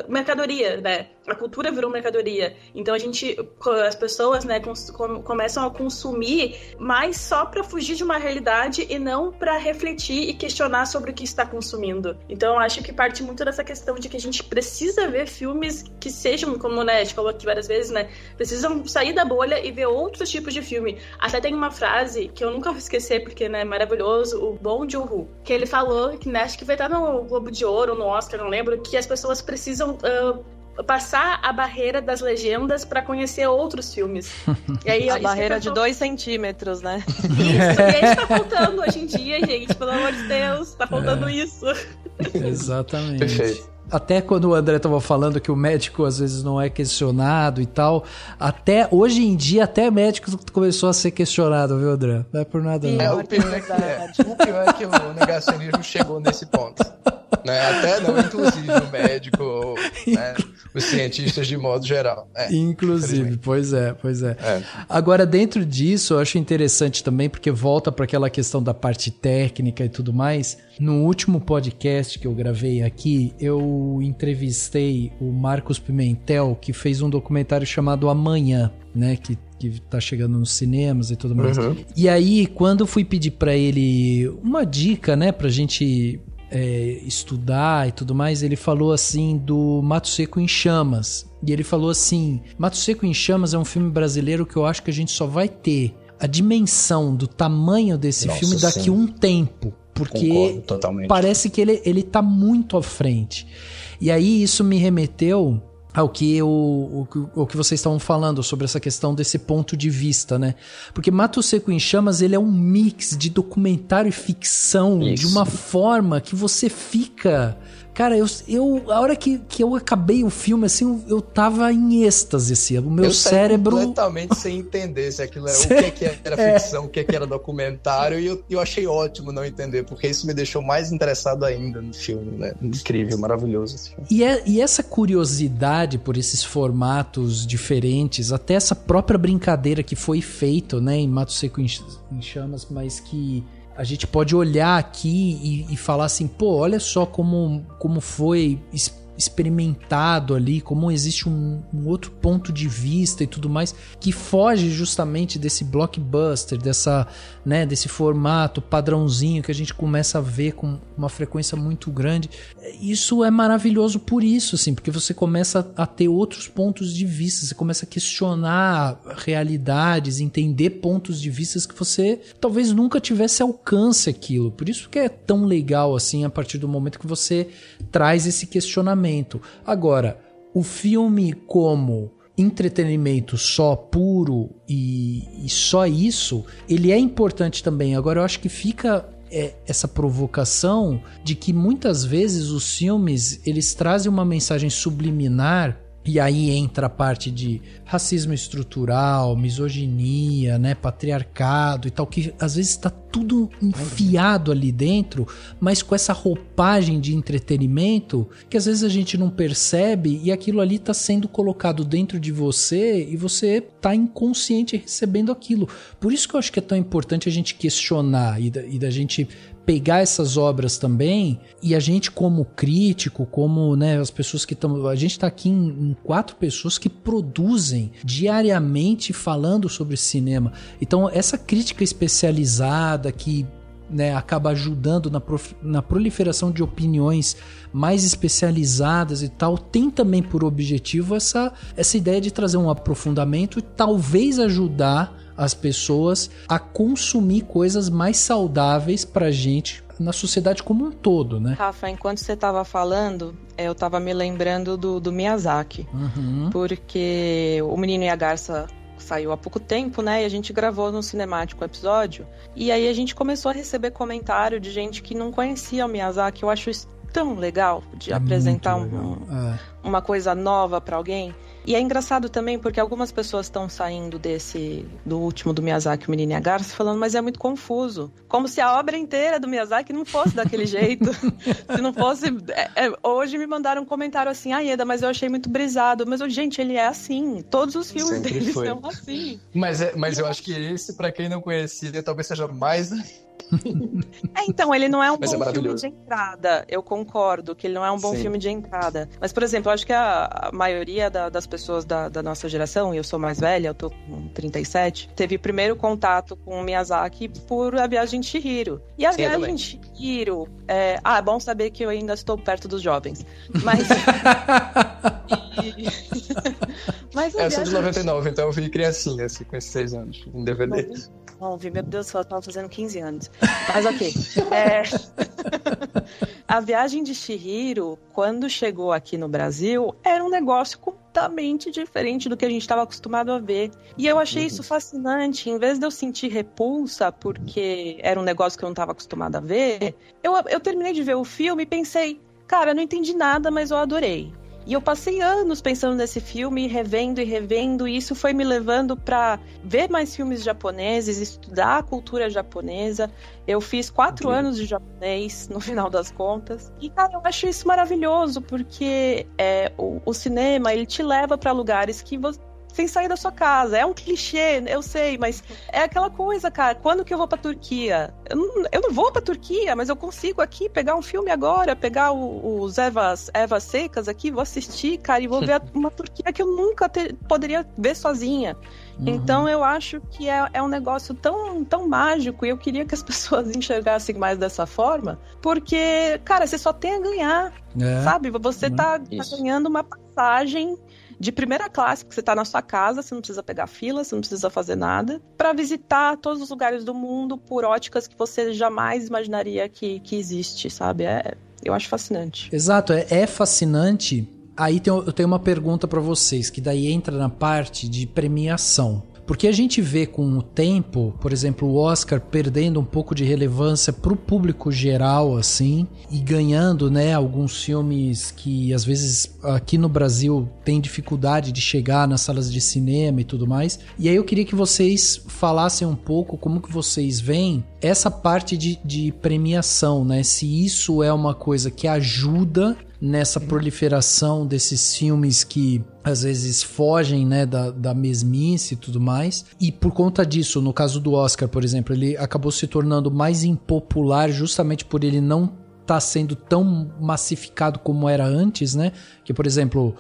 mercadoria, né? A cultura virou mercadoria. Então as pessoas, né, começam a consumir mais só pra fugir de uma realidade e não pra refletir e questionar sobre o que está consumindo. Então eu acho que parte muito dessa questão de que a gente precisa ver filmes que sejam, como, né, a gente falou aqui várias vezes, né, precisam sair da bolha e ver outros tipos de filme. Até tem uma frase que eu nunca vou esquecer, porque, né, é maravilhoso, o Bong Joon-ho, que ele falou, que, né, acho que vai estar no Globo de Ouro, no Oscar, não lembro, que as pessoas precisam passar a barreira das legendas pra conhecer outros filmes. E aí, a barreira de 2 centímetros, né? Isso, e aí tá faltando hoje em dia, gente, pelo amor de Deus, tá faltando isso. Exatamente. Perfeito. Até quando o André tava falando que o médico às vezes não é questionado e tal, até hoje em dia, até médico começou a ser questionado, viu, André? Não é por nada não. O pior é que o negacionismo chegou nesse ponto. Né? Até não, inclusive o médico, né? Os cientistas de modo geral. Inclusive, pois é. Agora, dentro disso, eu acho interessante também, porque volta para aquela questão da parte técnica e tudo mais. No último podcast que eu gravei aqui, eu entrevistei o Marcos Pimentel, que fez um documentário chamado Amanhã, né? Que tá chegando nos cinemas e tudo mais. E aí, quando fui pedir para ele uma dica, né, pra gente estudar e tudo mais, ele falou assim do Mato Seco em Chamas. E ele falou assim, Mato Seco em Chamas é um filme brasileiro que eu acho que a gente só vai ter a dimensão do tamanho desse filme daqui a um tempo. Porque parece que ele tá muito à frente. E aí isso me remeteu ao que vocês estavam falando sobre essa questão desse ponto de vista, né? Porque Mato Seco em Chamas, ele é um mix de documentário e ficção. Isso. De uma forma que você fica... Cara, a hora que eu acabei o filme, assim, eu tava em êxtase, assim. O meu cérebro... completamente sem entender se aquilo era o que era ficção, o que era documentário, e eu achei ótimo não entender, porque isso me deixou mais interessado ainda no filme, né? Incrível, maravilhoso esse filme. E essa curiosidade por esses formatos diferentes, até essa própria brincadeira que foi feita, né, em Mato Seco em Chamas, mas que... a gente pode olhar aqui e falar assim, pô, olha só como foi experimentado ali, como existe um outro ponto de vista e tudo mais, que foge justamente desse blockbuster, desse formato padrãozinho que a gente começa a ver com uma frequência muito grande. Isso é maravilhoso por isso, assim, porque você começa a ter outros pontos de vista, você começa a questionar realidades, entender pontos de vista que você talvez nunca tivesse alcance aquilo. Por isso que é tão legal, assim, a partir do momento que você traz esse questionamento. Agora, o filme como entretenimento só puro e só isso, ele é importante também. Agora, eu acho que fica essa provocação de que muitas vezes os filmes, eles trazem uma mensagem subliminar. E aí entra a parte de racismo estrutural, misoginia, né, patriarcado e tal, que às vezes está tudo enfiado ali dentro, mas com essa roupagem de entretenimento que às vezes a gente não percebe e aquilo ali está sendo colocado dentro de você e você está inconsciente recebendo aquilo. Por isso que eu acho que é tão importante a gente questionar e da gente pegar essas obras também, e a gente como crítico, como, né, as pessoas que estão... A gente está aqui em 4 pessoas que produzem diariamente falando sobre cinema. Então essa crítica especializada que, né, acaba ajudando na proliferação de opiniões mais especializadas e tal, tem também por objetivo essa ideia de trazer um aprofundamento e talvez ajudar as pessoas a consumir coisas mais saudáveis pra gente na sociedade como um todo, né? Rafa, enquanto você estava falando, eu estava me lembrando do Miyazaki. Porque O Menino e a Garça saiu há pouco tempo, né? E a gente gravou no Cinemático episódio. E aí a gente começou a receber comentário de gente que não conhecia o Miyazaki. Eu acho isso tão legal de apresentar uma coisa nova para alguém. E é engraçado também porque algumas pessoas estão saindo do último do Miyazaki, O Menino e a Garça, falando, mas é muito confuso. Como se a obra inteira do Miyazaki não fosse daquele jeito. Se não fosse... hoje me mandaram um comentário assim, Ieda, mas eu achei muito brisado. Mas, gente, ele é assim. Todos os filmes Sempre dele foi. são assim. Mas eu acho que esse, pra quem não conhecia, talvez seja mais... Então, ele não é um Mas bom filme de entrada. Eu concordo que ele não é um bom filme de entrada. Mas, por exemplo, eu acho que a maioria das pessoas da nossa geração, e eu sou mais velha, eu tô com 37, teve primeiro contato com o Miyazaki por A Viagem de Chihiro. E A Viagem de Chihiro... é bom saber que eu ainda estou perto dos jovens. Mas... Mas eu sou de 99, então eu vi criancinha, assim, com esses 6 anos, em DVD. Não vi, meu Deus, eu tava fazendo 15 anos. Mas ok. A Viagem de Chihiro, quando chegou aqui no Brasil, era um negócio completamente diferente do que a gente estava acostumado a ver. E eu achei isso fascinante. Em vez de eu sentir repulsa, porque era um negócio que eu não estava acostumada a ver, eu terminei de ver o filme e pensei, cara, eu não entendi nada, mas eu adorei. E eu passei anos pensando nesse filme, revendo, e isso foi me levando para ver mais filmes japoneses, estudar a cultura japonesa. Eu fiz 4 anos de japonês, no final das contas. E, cara, eu acho isso maravilhoso, porque o cinema, ele te leva para lugares que você... sem sair da sua casa. É um clichê, eu sei, mas é aquela coisa, cara. Quando que eu vou pra Turquia? Eu não vou pra Turquia, mas eu consigo aqui pegar um filme agora, pegar os Evas Secas aqui, vou assistir, cara, e vou ver uma Turquia que eu nunca poderia ver sozinha. Então eu acho que é um negócio tão, tão mágico, e eu queria que as pessoas enxergassem mais dessa forma, porque, cara, você só tem a ganhar, sabe? Você tá ganhando uma passagem de primeira classe, porque você tá na sua casa, você não precisa pegar fila, você não precisa fazer nada, para visitar todos os lugares do mundo por óticas que você jamais imaginaria que existe, sabe? Eu acho fascinante. Exato, é fascinante. Aí eu tenho uma pergunta para vocês, que daí entra na parte de premiação. Porque a gente vê com o tempo, por exemplo, o Oscar perdendo um pouco de relevância pro público geral, assim, e ganhando, né, alguns filmes que às vezes aqui no Brasil tem dificuldade de chegar nas salas de cinema e tudo mais. E aí eu queria que vocês falassem um pouco como que vocês veem essa parte de premiação, né? Se isso é uma coisa que ajuda nessa proliferação desses filmes que às vezes fogem, né, da mesmice e tudo mais. E por conta disso, no caso do Oscar, por exemplo, ele acabou se tornando mais impopular justamente por ele não tá sendo tão massificado como era antes, né? Que, por exemplo,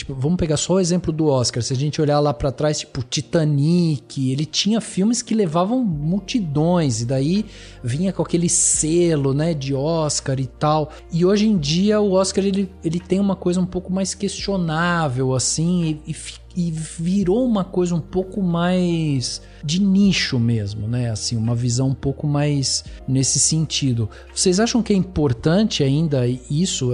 vamos pegar só o exemplo do Oscar, se a gente olhar lá pra trás, tipo Titanic, ele tinha filmes que levavam multidões, e daí vinha com aquele selo, né, de Oscar e tal. E hoje em dia o Oscar, ele tem uma coisa um pouco mais questionável, assim, e virou uma coisa um pouco mais de nicho mesmo, né? Assim, uma visão um pouco mais nesse sentido. Vocês acham que é importante ainda isso?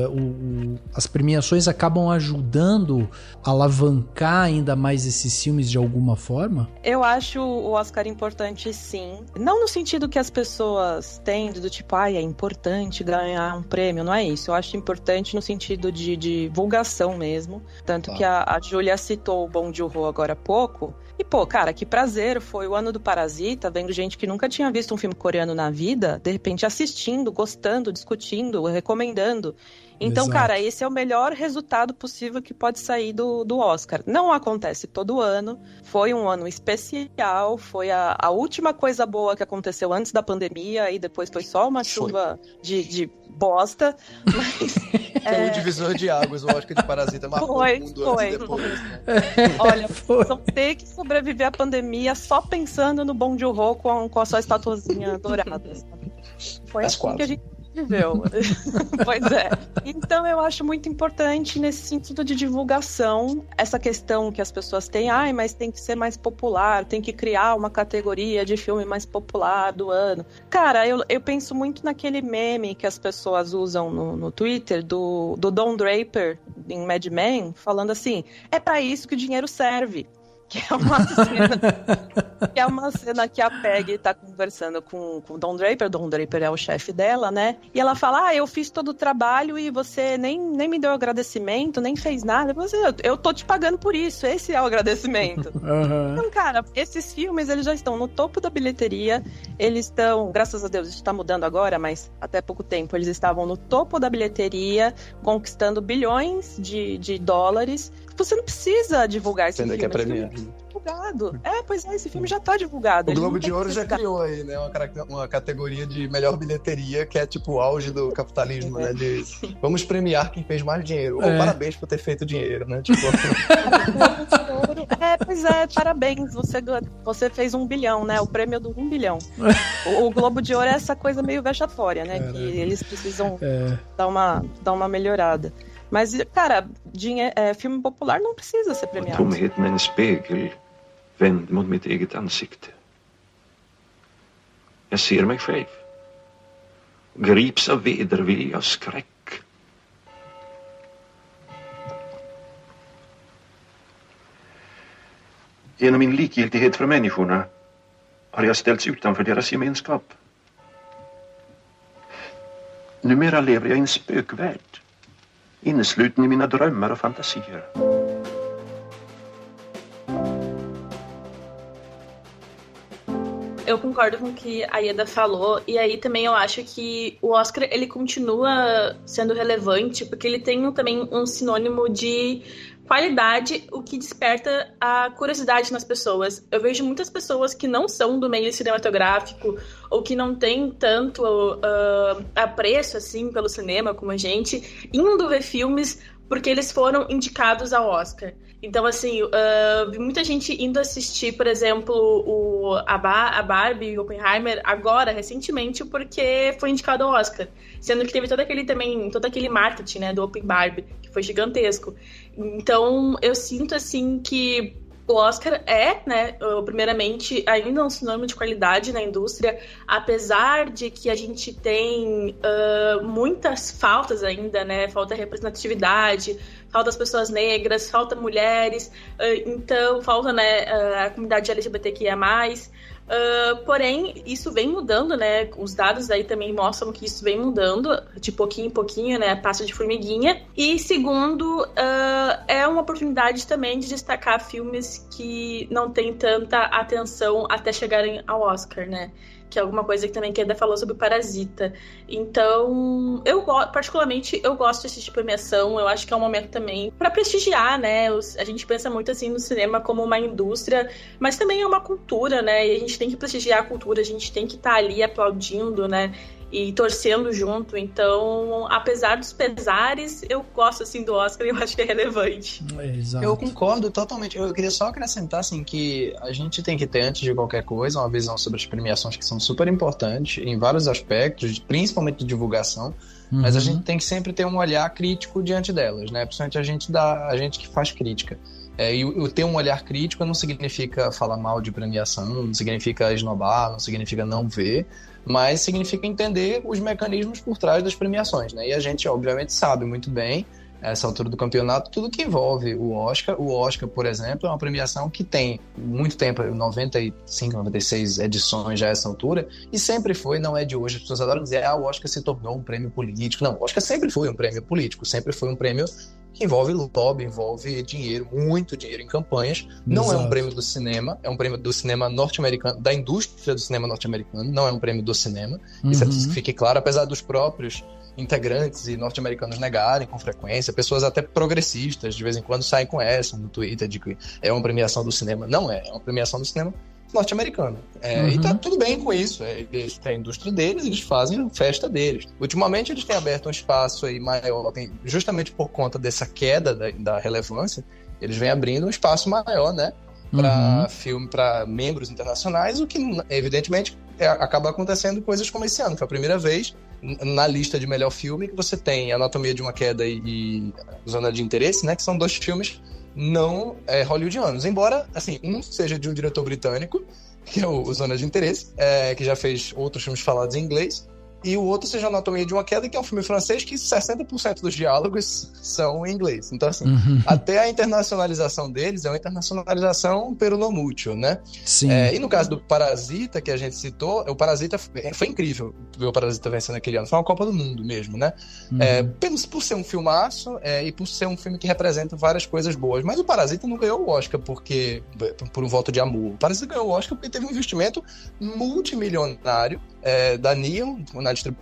As premiações acabam ajudando a alavancar ainda mais esses filmes de alguma forma? Eu acho o Oscar importante, sim. Não no sentido que as pessoas têm, do tipo, é importante ganhar um prêmio, não é isso. Eu acho importante no sentido de divulgação mesmo. Tanto que a Júlia citou o Bong Joon-ho agora há pouco. E, pô, cara, que prazer, foi o ano do Parasita, vendo gente que nunca tinha visto um filme coreano na vida, de repente assistindo, gostando, discutindo, recomendando. Então, exato, cara, esse é o melhor resultado possível que pode sair do Oscar. Não acontece todo ano, foi um ano especial, foi a última coisa boa que aconteceu antes da pandemia, e depois foi só uma chuva de bosta. Mas, foi um divisor de águas, o Oscar de Parasita marcou o mundo antes e depois. Né? Olha, vão ter que sobreviver à pandemia só pensando no Bong Joon-ho com a sua estatuazinha dourada. Foi assim que a gente Viveu. Pois é. Então eu acho muito importante nesse sentido de divulgação, essa questão que as pessoas têm, mas tem que ser mais popular, tem que criar uma categoria de filme mais popular do ano. Cara, eu penso muito naquele meme que as pessoas usam no Twitter do Don Draper em Mad Men, falando assim, é pra isso que o dinheiro serve. Que é uma cena que a Peggy tá conversando com o Don Draper. Don Draper é o chefe dela, né? E ela fala, eu fiz todo o trabalho e você nem me deu agradecimento, nem fez nada. Eu tô te pagando por isso, esse é o agradecimento. Uhum. Então, cara, esses filmes, eles já estão no topo da bilheteria. Eles estão, graças a Deus, isso tá mudando agora, mas até pouco tempo, eles estavam no topo da bilheteria, conquistando bilhões de dólares. Você não precisa divulgar esse filme. Que é premiado. Divulgado. Pois é, esse filme já tá divulgado. O Globo de Ouro já criou aí, né? Uma categoria de melhor bilheteria, que é tipo o auge do capitalismo, né? De vamos premiar quem fez mais dinheiro. Parabéns por ter feito dinheiro, né? Tipo... Pois é, parabéns. Você fez 1 bilhão, né? O prêmio do 1 bilhão. O Globo de Ouro é essa coisa meio vexatória, né? Que eles precisam dar uma melhorada. Mas, cara, filme popular não precisa ser premiado. Tomheten är en spegel vänd mot mitt eget ansikte. Jag ser mig själv. Grips av vedervilja och skräck. Genom min likgiltighet för människorna har jag ställts utanför deras gemenskap. Numera lever jag i en spökvärld. Innesluten i mina drömmar och fantasier. Eu concordo com o que a Ieda falou, e aí também eu acho que o Oscar, ele continua sendo relevante, porque ele tem também um sinônimo de qualidade, o que desperta a curiosidade nas pessoas. Eu vejo muitas pessoas que não são do meio cinematográfico, ou que não têm tanto apreço, assim, pelo cinema como a gente, indo ver filmes porque eles foram indicados ao Oscar. Então, assim, vi muita gente indo assistir, por exemplo, a Barbie e o Oppenheimer agora, recentemente, porque foi indicado ao Oscar. Sendo que teve todo aquele marketing, né, do Open Barbie, que foi gigantesco. Então, eu sinto, assim, que o Oscar né, primeiramente, ainda um sinônimo de qualidade na indústria, apesar de que a gente tem muitas faltas ainda, né? Falta representatividade, falta as pessoas negras, falta mulheres, então falta, né, a comunidade LGBTQIA+. Porém, isso vem mudando, né? Os dados aí também mostram que isso vem mudando de pouquinho em pouquinho, né? Passo de formiguinha. E segundo, é uma oportunidade também de destacar filmes que não têm tanta atenção até chegarem ao Oscar, né? Que é alguma coisa que também a Keda falou sobre Parasita. Então, particularmente, eu gosto desse tipo de premiação. Eu acho que é um momento também para prestigiar, né? A gente pensa muito assim no cinema como uma indústria, mas também é uma cultura, né? E a gente tem que prestigiar a cultura, a gente tem que estar ali aplaudindo, né? E torcendo junto. Então, apesar dos pesares, eu gosto, assim, do Oscar e eu acho que é relevante. Exato. Eu concordo totalmente. Eu queria só acrescentar, assim, que a gente tem que ter, antes de qualquer coisa, uma visão sobre as premiações que são super importantes em vários aspectos, principalmente de divulgação, mas a gente tem que sempre ter um olhar crítico diante delas, né? Principalmente a gente que faz crítica. E o ter um olhar crítico não significa falar mal de premiação, não significa esnobar, não significa não ver, mas significa entender os mecanismos por trás das premiações, né? E a gente, obviamente, sabe muito bem, a essa altura do campeonato, tudo que envolve o Oscar. O Oscar, por exemplo, é uma premiação que tem muito tempo, 95, 96 edições já a essa altura, e sempre foi, não é de hoje. As pessoas adoram dizer, o Oscar se tornou um prêmio político. Não, o Oscar sempre foi um prêmio político, sempre foi um prêmio que envolve lobby, envolve dinheiro, muito dinheiro em campanhas. Não é um prêmio do cinema, é um prêmio do cinema norte-americano, da indústria do cinema norte-americano, não é um prêmio do cinema. Isso é preciso que fique claro, apesar dos próprios integrantes e norte-americanos negarem com frequência, pessoas até progressistas de vez em quando saem com essa no Twitter de que é uma premiação do cinema. Não é uma premiação do cinema norte-americano. E tá tudo bem com isso. Eles têm a indústria deles, eles fazem a festa deles. Ultimamente eles têm aberto um espaço aí maior, justamente por conta dessa queda da relevância, eles vêm abrindo um espaço maior, né? Para filme, para membros internacionais, o que evidentemente acaba acontecendo coisas como esse ano. Foi a primeira vez na lista de melhor filme que você tem Anatomia de uma Queda e Zona de Interesse, né? Que são 2 filmes não hollywoodianos. Embora, assim, um seja de um diretor britânico, que é o Zona de Interesse, que já fez outros filmes falados em inglês, e o outro seja Anatomia de uma Queda, que é um filme francês que 60% dos diálogos são em inglês. Então, assim, até a internacionalização deles é uma internacionalização per uno mútuo, né? Sim. E no caso do Parasita, que a gente citou, o Parasita foi incrível ver o Parasita vencendo aquele ano. Foi uma Copa do Mundo mesmo, né? Por ser um filmaço e por ser um filme que representa várias coisas boas. Mas o Parasita não ganhou o Oscar por um voto de amor. O Parasita ganhou o Oscar porque teve um investimento multimilionário da Neon,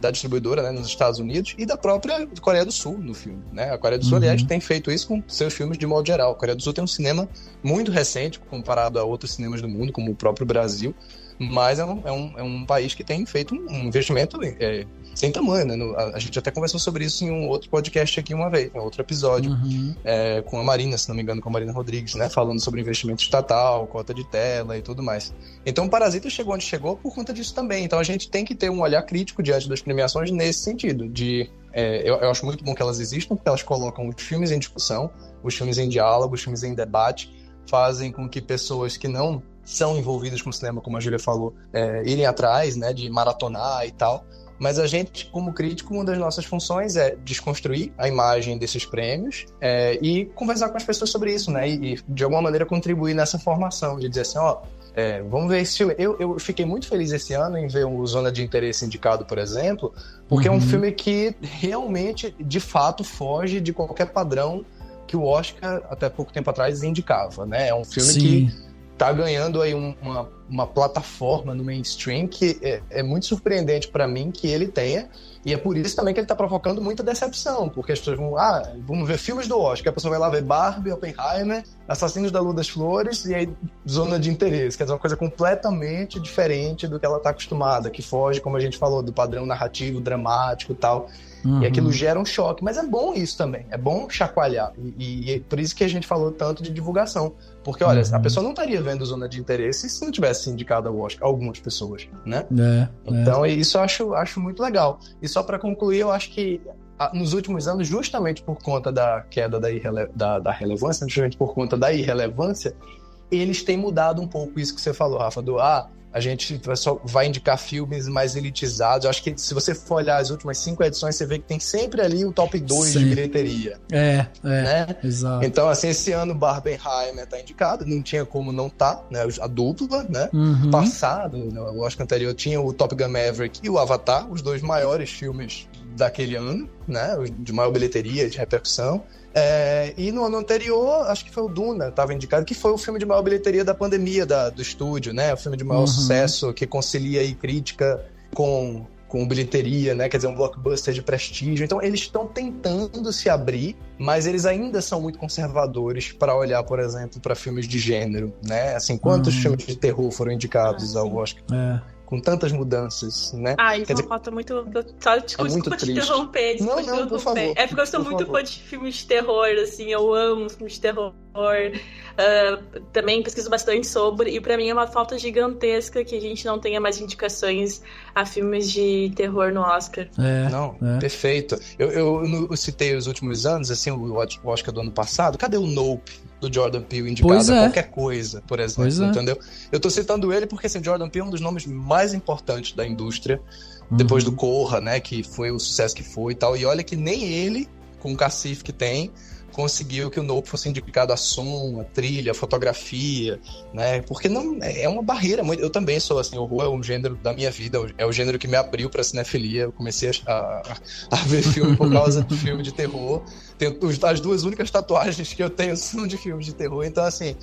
da distribuidora, né, nos Estados Unidos, e da própria Coreia do Sul no filme, né? A Coreia do Sul, aliás, tem feito isso com seus filmes de modo geral. A Coreia do Sul tem um cinema muito recente comparado a outros cinemas do mundo, como o próprio Brasil, mas é um país que tem feito um investimento sem tamanho, né? A gente até conversou sobre isso em um outro podcast aqui uma vez, em outro episódio, com a Marina, se não me engano, com a Marina Rodrigues, né? Falando sobre investimento estatal, cota de tela e tudo mais. Então o Parasita chegou onde chegou por conta disso também. Então a gente tem que ter um olhar crítico diante das premiações nesse sentido, eu acho muito bom que elas existam, porque elas colocam os filmes em discussão, os filmes em diálogo, os filmes em debate, fazem com que pessoas que não são envolvidas com o cinema, como a Júlia falou, irem atrás, né, de maratonar e tal. Mas a gente, como crítico, uma das nossas funções é desconstruir a imagem desses prêmios e conversar com as pessoas sobre isso, né? E de alguma maneira contribuir nessa formação, de dizer assim, vamos ver esse filme. Eu fiquei muito feliz esse ano em ver o Zona de Interesse indicado, por exemplo, porque é um filme que realmente, de fato, foge de qualquer padrão que o Oscar, até pouco tempo atrás, indicava, né? É um filme que tá ganhando aí uma plataforma no mainstream que é muito surpreendente para mim que ele tenha, e é por isso também que ele tá provocando muita decepção, porque as pessoas vamos ver filmes do Oscar, a pessoa vai lá ver Barbie, Oppenheimer, Assassinos da Lua das Flores, e aí Zona de Interesse, quer dizer, uma coisa completamente diferente do que ela tá acostumada, que foge, como a gente falou, do padrão narrativo, dramático e tal. E aquilo gera um choque, mas é bom isso também, é bom chacoalhar, e é por isso que a gente falou tanto de divulgação, porque olha, a pessoa não estaria vendo Zona de Interesse se não tivesse indicado ao Oscar, algumas pessoas, né? Então isso eu acho muito legal. E só para concluir, eu acho que nos últimos anos, justamente por conta da queda da relevância, justamente por conta da irrelevância, eles têm mudado um pouco isso que você falou, Rafa, a gente só vai indicar filmes mais elitizados. Eu acho que se você for olhar as últimas 5 edições, você vê que tem sempre ali o top 2 de bilheteria. Né? Exato. Então, assim, esse ano Barbenheimer tá indicado, não tinha como não tá, né? A dupla, né? Passado, o Oscar anterior tinha o Top Gun Maverick e o Avatar, os 2 maiores filmes daquele ano, né? De maior bilheteria, de repercussão. E no ano anterior, acho que foi o Duna, estava indicado, que foi o filme de maior bilheteria da pandemia do estúdio, né? O filme de maior sucesso, que concilia aí crítica com bilheteria, né? Quer dizer, um blockbuster de prestígio. Então, eles estão tentando se abrir, mas eles ainda são muito conservadores para olhar, por exemplo, para filmes de gênero, né? Assim, quantos filmes de terror foram indicados ao Oscar? Com tantas mudanças, né? Isso é uma falta muito... Só desculpa te interromper. Não, por favor. É porque eu sou muito fã de filmes de terror, assim, eu amo filmes de terror. Também pesquiso bastante sobre, e pra mim é uma falta gigantesca que a gente não tenha mais indicações a filmes de terror no Oscar. Perfeito. Eu citei os últimos anos, assim, o Oscar do ano passado. Cadê o Nope? Do Jordan Peele indicado a qualquer coisa, por exemplo, entendeu? Eu tô citando ele porque, assim, Jordan Peele é um dos nomes mais importantes da indústria, depois do Corra, né, que foi o sucesso que foi e tal, e olha que nem ele, com o cacife que tem, conseguiu que o Nope fosse indicado a som, a trilha, a fotografia, né? Porque não é uma barreira muito. Eu também sou assim, o horror é um gênero da minha vida, é o gênero que me abriu pra cinefilia. Eu comecei a ver filme por causa de filme de terror. As 2 únicas tatuagens que eu tenho são de filmes de terror, então assim,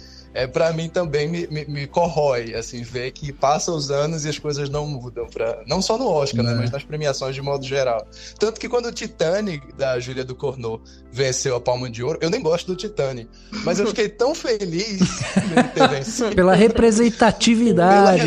pra mim também me corrói, assim, ver que passam os anos e as coisas não mudam, não só no Oscar, né, mas nas premiações de modo geral. Tanto que quando o Titanic, da Julia Ducournau, venceu a Palma de Ouro, eu nem gosto do Titanic, mas eu fiquei tão feliz de ter vencido. Pela representatividade.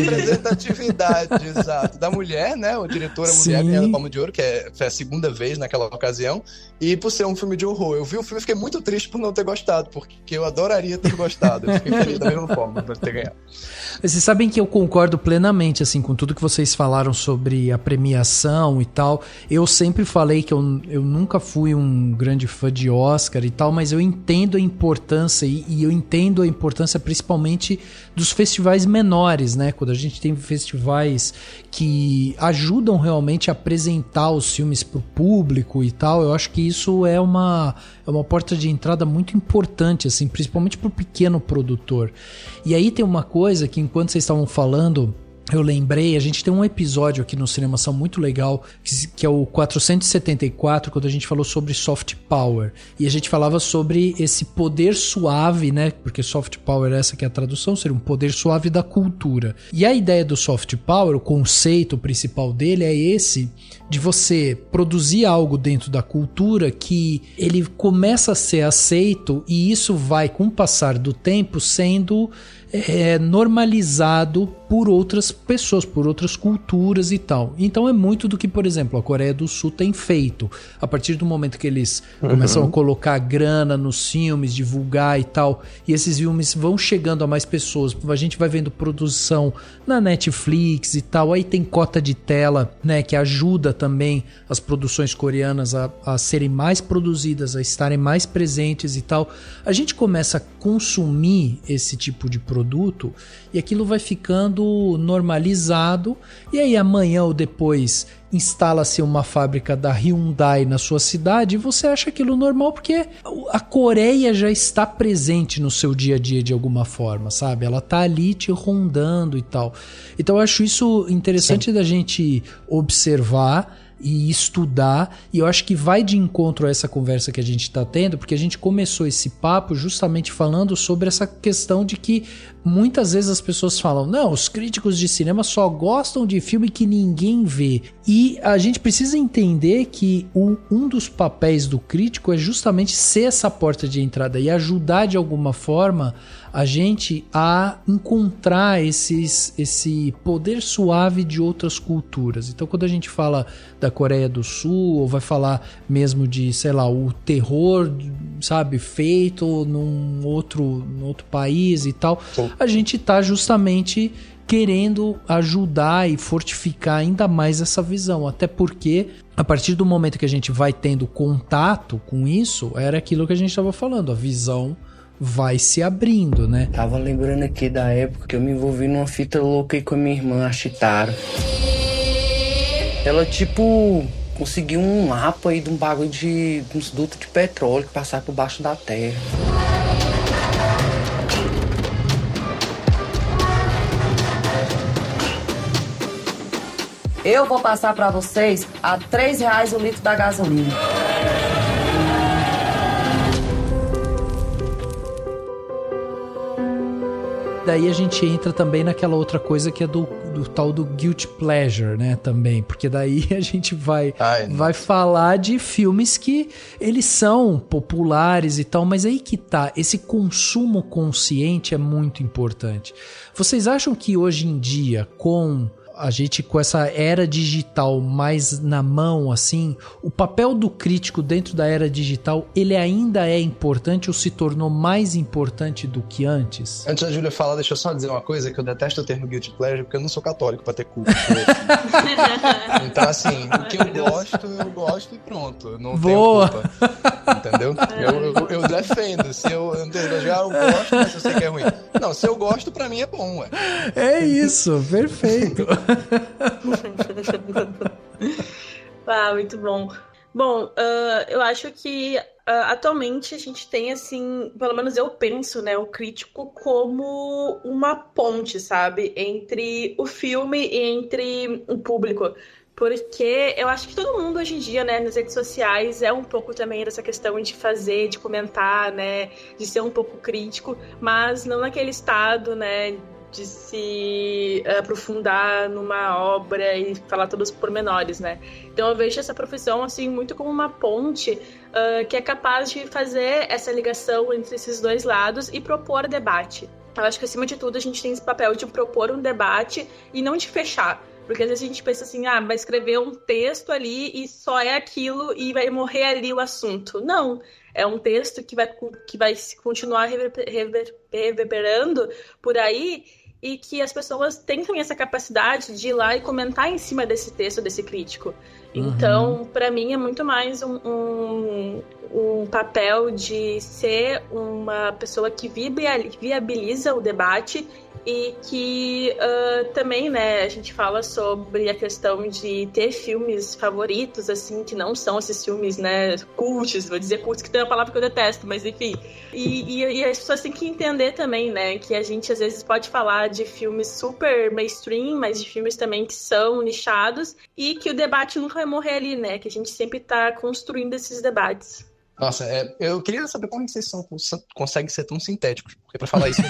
Exato. Da mulher, né, a diretora mulher ganhando a Palma de Ouro, que foi a 2ª vez naquela ocasião, e por ser um filme de horror. Eu vi o filme e fiquei muito triste por não ter gostado, porque eu adoraria ter gostado. Eu fiquei feliz da mesma forma por ter ganhado. Vocês sabem que eu concordo plenamente, assim, com tudo que vocês falaram sobre a premiação e tal. Eu sempre falei que eu nunca fui um grande fã de Oscar e tal, mas eu entendo a importância e eu entendo a importância principalmente dos festivais menores, né? Quando a gente tem festivais que ajudam realmente a apresentar os filmes pro público e tal, eu acho que isso é uma porta de entrada muito importante, assim, principalmente pro pequeno produtor. E aí tem uma coisa que enquanto vocês estavam falando, eu lembrei, a gente tem um episódio aqui no Cinemação muito legal, que é o 474, quando a gente falou sobre soft power. E a gente falava sobre esse poder suave, né? Porque soft power, essa que é a tradução, seria um poder suave da cultura. E a ideia do soft power, o conceito principal dele é esse, de você produzir algo dentro da cultura que ele começa a ser aceito e isso vai, com o passar do tempo, sendo normalizado por outras pessoas, por outras culturas e tal. Então é muito do que, por exemplo, a Coreia do Sul tem feito. A partir do momento que eles começam a colocar grana nos filmes, divulgar e tal, e esses filmes vão chegando a mais pessoas, a gente vai vendo produção na Netflix e tal, aí tem cota de tela, né, que ajuda também as produções coreanas a serem mais produzidas, a estarem mais presentes e tal. A gente começa a consumir esse tipo de produto e aquilo vai ficando normalizado, e aí amanhã ou depois instala-se uma fábrica da Hyundai na sua cidade e você acha aquilo normal porque a Coreia já está presente no seu dia a dia de alguma forma, sabe? Ela tá ali te rondando e tal. Então eu acho isso interessante da gente observar e estudar, e eu acho que vai de encontro a essa conversa que a gente está tendo, porque a gente começou esse papo justamente falando sobre essa questão de que muitas vezes as pessoas falam, não, os críticos de cinema só gostam de filme que ninguém vê, e a gente precisa entender que um dos papéis do crítico é justamente ser essa porta de entrada e ajudar de alguma forma a gente a encontrar esse poder suave de outras culturas. Então quando a gente fala da Coreia do Sul, ou vai falar mesmo de, sei lá, o terror, sabe, feito num outro país e tal, a gente tá justamente querendo ajudar e fortificar ainda mais essa visão, até porque a partir do momento que a gente vai tendo contato com isso, era aquilo que a gente estava falando, a visão vai se abrindo, né? Tava lembrando aqui da época que eu me envolvi numa fita louca aí com a minha irmã, a Chitaro. Ela, tipo, conseguiu um mapa aí de um bagulho de uns dutos de petróleo que passava por baixo da terra. Eu vou passar pra vocês a R$3 o litro da gasolina. Daí a gente entra também naquela outra coisa que é do tal do guilty pleasure, né, também, porque daí a gente vai falar de filmes que eles são populares e tal, mas aí que tá, esse consumo consciente é muito importante. Vocês acham que hoje em dia, com essa era digital mais na mão, assim, o papel do crítico dentro da era digital, ele ainda é importante ou se tornou mais importante do que antes? Antes da Júlia falar, deixa eu só dizer uma coisa, que eu detesto o termo guilty pleasure, porque eu não sou católico pra ter culpa. Então, assim, o que eu gosto e pronto. Eu não tenho culpa. Entendeu? Eu defendo. Se eu gosto, mas eu sei que é ruim. Não, se eu gosto, pra mim é bom, ué. É isso, perfeito. Muito bom. Bom, eu acho que atualmente a gente tem, assim, pelo menos eu penso, né, o crítico como uma ponte, sabe, entre o filme e entre o público. Porque eu acho que todo mundo hoje em dia, né, nas redes sociais é um pouco também dessa questão de fazer, de comentar, né, de ser um pouco crítico, mas não naquele estado, né, de se aprofundar numa obra e falar todos os pormenores, né? Então eu vejo essa profissão, assim, muito como uma ponte que é capaz de fazer essa ligação entre esses dois lados e propor debate. Eu acho que, acima de tudo, a gente tem esse papel de propor um debate e não de fechar. Porque às vezes a gente pensa assim, vai escrever um texto ali e só é aquilo e vai morrer ali o assunto. Não, é um texto que vai continuar reverberando por aí e que as pessoas têm também essa capacidade de ir lá e comentar em cima desse texto, desse crítico. Então, para mim, é muito mais um papel de ser uma pessoa que viabiliza o debate e que também, né, a gente fala sobre a questão de ter filmes favoritos, assim, que não são esses filmes, né, cults, vou dizer cults, que tem uma palavra que eu detesto, mas enfim. E as pessoas têm que entender também, né, que a gente às vezes pode falar de filmes super mainstream, mas de filmes também que são nichados e que o debate nunca vai morrer ali, né, que a gente sempre tá construindo esses debates. Nossa, eu queria saber como vocês conseguem ser tão sintéticos, porque pra falar isso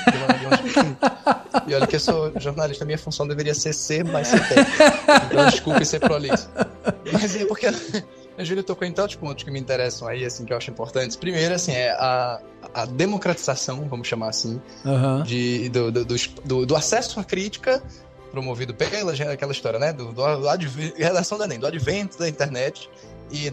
e olha que eu sou jornalista, minha função deveria ser mais sintética, então desculpe ser prolixo. Mas é porque a Júlia tocou em tantos pontos que me interessam aí, assim, que eu acho importantes. Primeiro, assim, é a democratização, vamos chamar assim, do acesso à crítica promovido pela aquela história, né, relação do advento da internet e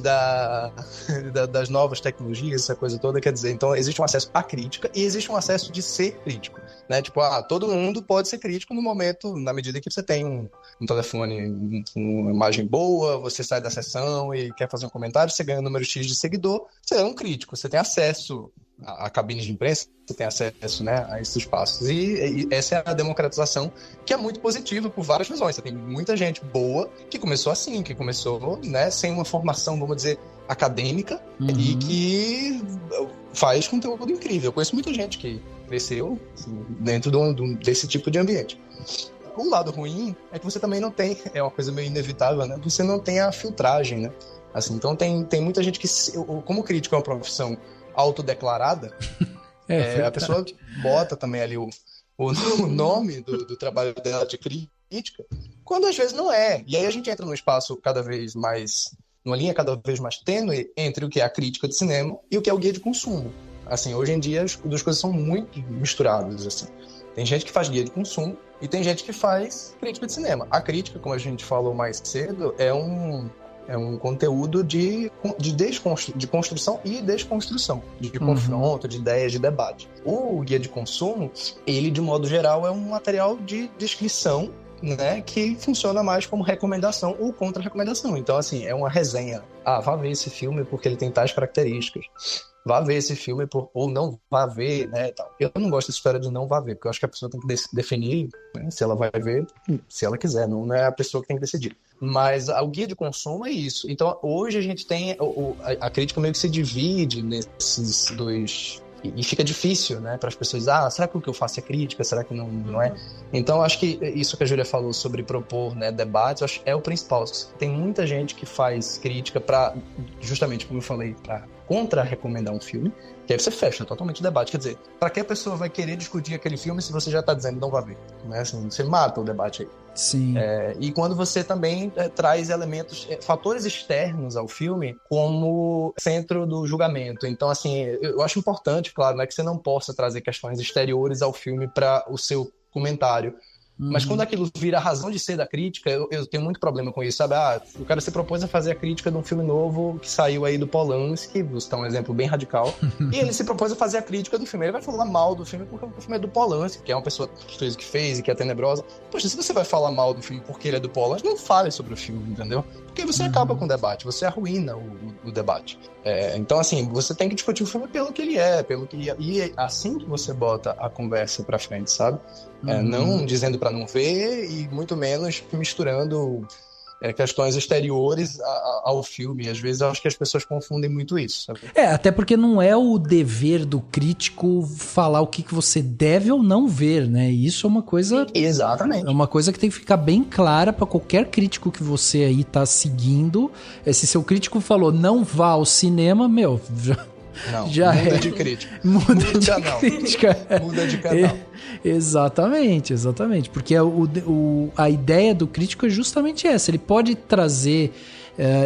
das novas tecnologias, essa coisa toda, quer dizer, então existe um acesso à crítica e existe um acesso de ser crítico, né, tipo, todo mundo pode ser crítico no momento, na medida que você tem um telefone com uma imagem boa, você sai da sessão e quer fazer um comentário, você ganha um número X de seguidor, você é um crítico, você tem acesso a cabines de imprensa, você tem acesso, né, a esses espaços. E essa é a democratização, que é muito positiva por várias razões. Você tem muita gente boa que começou assim, que começou, né, sem uma formação, vamos dizer, acadêmica, e que faz conteúdo incrível. Eu conheço muita gente que cresceu assim, dentro desse tipo de ambiente. O lado ruim é que você também não tem, é uma coisa meio inevitável, né, você não tem a filtragem, né. Assim, então tem muita gente que, como crítico é uma profissão autodeclarada, a pessoa bota também ali o nome do trabalho dela de crítica, quando às vezes não é. E aí a gente entra num espaço cada vez mais, numa linha cada vez mais tênue entre o que é a crítica de cinema e o que é o guia de consumo. Assim, hoje em dia as duas coisas são muito misturadas, assim. Tem gente que faz guia de consumo e tem gente que faz crítica de cinema. A crítica, como a gente falou mais cedo, é um conteúdo de construção e desconstrução, de confronto, de ideias, de debate. O guia de consumo, ele, de modo geral, é um material de descrição, né, que funciona mais como recomendação ou contra-recomendação. Então, assim, é uma resenha. Vá ver esse filme porque ele tem tais características. Vá ver esse filme ou não vá ver, né, tal. Eu não gosto dessa história de não vá ver, porque eu acho que a pessoa tem que definir, né, se ela vai ver, se ela quiser, não é a pessoa que tem que decidir. Mas o guia de consumo é isso. Então, hoje a gente tem a crítica meio que se divide nesses dois. E fica difícil, né, para as pessoas. Será que o que eu faço é crítica? Será que não é? Então, acho que isso que a Júlia falou sobre propor, né, debates, acho que é o principal. Tem muita gente que faz crítica para, justamente como eu falei, para contra-recomendar um filme, que aí você fecha totalmente o debate. Quer dizer, para que a pessoa vai querer discutir aquele filme se você já está dizendo não vai ver? Né? Assim, você mata o debate aí. Sim. E quando você também traz elementos, fatores externos ao filme como centro do julgamento. Então, assim, eu acho importante, claro, né, que você não possa trazer questões exteriores ao filme para o seu comentário. Mas quando aquilo vira a razão de ser da crítica, eu tenho muito problema com isso, sabe? O cara se propôs a fazer a crítica de um filme novo que saiu aí do Polanski, vou citar um exemplo bem radical, e ele se propôs a fazer a crítica do filme. Ele vai falar mal do filme porque o filme é do Polanski, que é uma pessoa que fez o que fez e que é tenebrosa. Poxa, se você vai falar mal do filme porque ele é do Polanski, não fale sobre o filme, entendeu? Porque você acaba com o debate, você arruína o debate. Então, assim, você tem que discutir o filme pelo que ele é, e é assim que você bota a conversa pra frente, sabe? Não dizendo pra não ver e muito menos misturando questões exteriores ao filme. Às vezes eu acho que as pessoas confundem muito isso, sabe? Até porque não é o dever do crítico falar o que você deve ou não ver, né? Isso é uma coisa... Exatamente. É uma coisa que tem que ficar bem clara pra qualquer crítico que você aí tá seguindo. Se seu crítico falou não vá ao cinema, meu... Muda de crítica. Muda de canal. Muda de canal. Exatamente. Porque a ideia do crítico é justamente essa. Ele pode trazer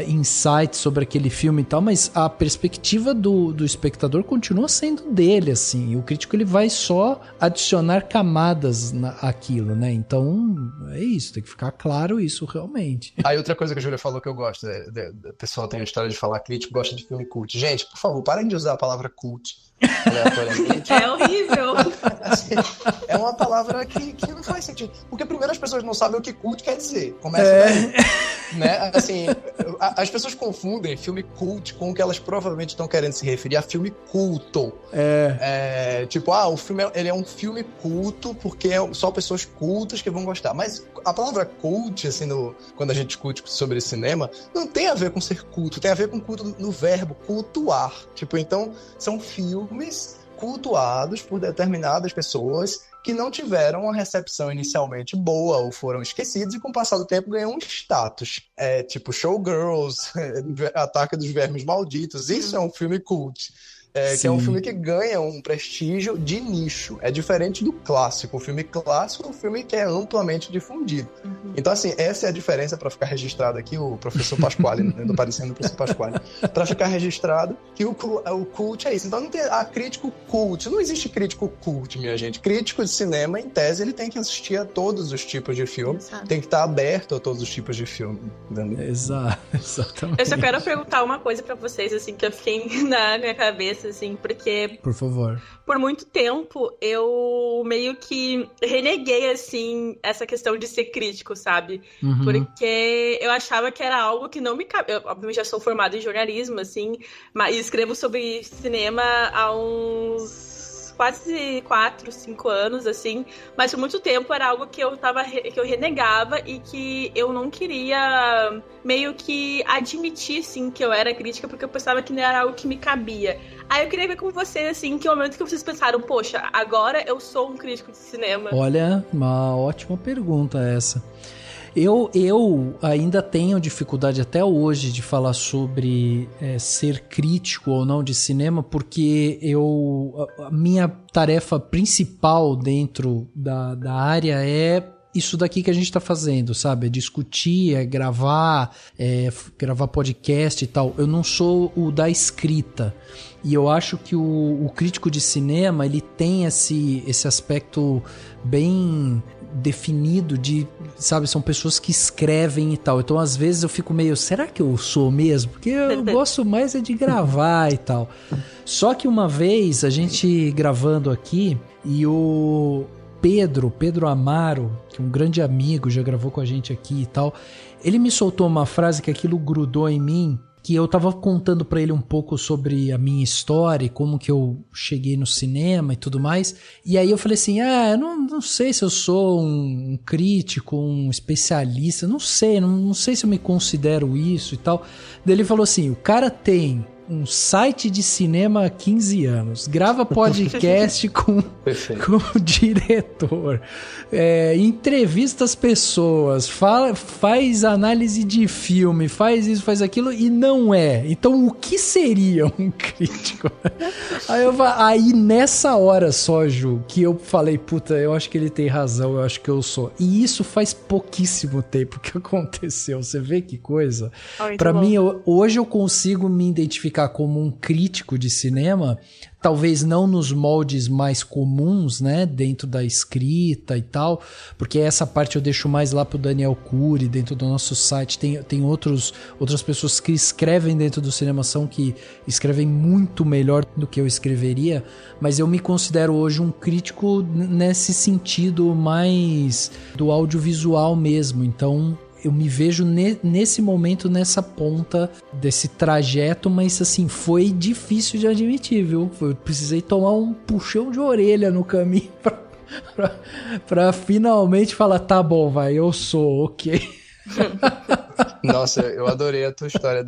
insights sobre aquele filme e tal, mas a perspectiva do espectador continua sendo dele, assim, e o crítico ele vai só adicionar camadas àquilo, né? Então, é isso, tem que ficar claro isso realmente. Aí outra coisa que a Júlia falou que eu gosto, o pessoal tem a história de falar crítico, gosta de filme cult. Gente, por favor, parem de usar a palavra cult aleatoriamente. É horrível. Assim, é uma palavra que não faz sentido. Porque primeiro as pessoas não sabem o que cult quer dizer. Começa daí. Né? Assim, as pessoas confundem filme cult com o que elas provavelmente estão querendo se referir a filme culto. Tipo, o filme ele é um filme culto porque é só pessoas cultas que vão gostar. Mas a palavra cult, assim, quando a gente discute sobre cinema, não tem a ver com ser culto, tem a ver com culto no verbo cultuar. Tipo, então, são filmes cultuados por determinadas pessoas que não tiveram uma recepção inicialmente boa ou foram esquecidos e com o passar do tempo ganham um status. Tipo Showgirls, Ataque dos Vermes Malditos, isso é um filme cult. Que é um filme que ganha um prestígio de nicho. É diferente do clássico. O filme clássico é um filme que é amplamente difundido. Então, assim, essa é a diferença para ficar registrado aqui, o professor Pasquale, né, do parecendo o professor Pasquale, para ficar registrado que o cult é isso. Então, não tem crítico cult. Não existe crítico cult, minha gente. Crítico de cinema, em tese, ele tem que assistir a todos os tipos de filme. Exato. Tem que estar aberto a todos os tipos de filme. Entendeu? Exatamente. Eu só quero perguntar uma coisa para vocês, assim, que eu fiquei na minha cabeça, assim, porque... Por favor. Por muito tempo, eu meio que reneguei, assim, essa questão de ser crítico, sabe? Porque eu achava que era algo que não me cabia. Eu, obviamente, já sou formada em jornalismo, assim, mas escrevo sobre cinema há uns quase 4, 5 anos, assim, mas por muito tempo era algo que que eu renegava e que eu não queria meio que admitir, assim, que eu era crítica, porque eu pensava que não era algo que me cabia. Aí eu queria ver com vocês, assim, que momento que vocês pensaram, poxa, agora eu sou um crítico de cinema. Olha, uma ótima pergunta essa. Eu ainda tenho dificuldade até hoje de falar sobre ser crítico ou não de cinema, porque a minha tarefa principal dentro da área é isso daqui que a gente tá fazendo, sabe? É discutir, é gravar podcast e tal. Eu não sou o da escrita. E eu acho que o crítico de cinema, ele tem esse aspecto bem definido de, sabe, são pessoas que escrevem e tal. Então, às vezes, eu fico meio, será que eu sou mesmo? Porque eu gosto mais de gravar e tal. Só que uma vez, a gente gravando aqui, e o Pedro Amaro, que é um grande amigo, já gravou com a gente aqui e tal, ele me soltou uma frase que aquilo grudou em mim, que eu tava contando pra ele um pouco sobre a minha história e como que eu cheguei no cinema e tudo mais. E aí eu falei assim, eu não sei se eu sou um crítico, um especialista, não sei se eu me considero isso e tal. Daí ele falou assim, o cara tem um site de cinema há 15 anos, grava podcast com o diretor, entrevista as pessoas, faz análise de filme, faz isso, faz aquilo e não é. Então o que seria um crítico? Aí nessa hora só, Ju, que eu falei, puta, eu acho que ele tem razão, eu acho que eu sou. E isso faz pouquíssimo tempo que aconteceu, você vê que coisa? Pra mim, hoje eu consigo me identificar como um crítico de cinema, talvez não nos moldes mais comuns, né, dentro da escrita e tal, porque essa parte eu deixo mais lá pro Daniel Cury, dentro do nosso site, tem outras pessoas que escrevem dentro do cinemação que escrevem muito melhor do que eu escreveria, mas eu me considero hoje um crítico nesse sentido mais do audiovisual mesmo, então eu me vejo nesse momento, nessa ponta desse trajeto, mas assim, foi difícil de admitir, viu? Eu precisei tomar um puxão de orelha no caminho pra finalmente falar, tá bom, vai, eu sou, ok. Nossa, eu adorei a tua história,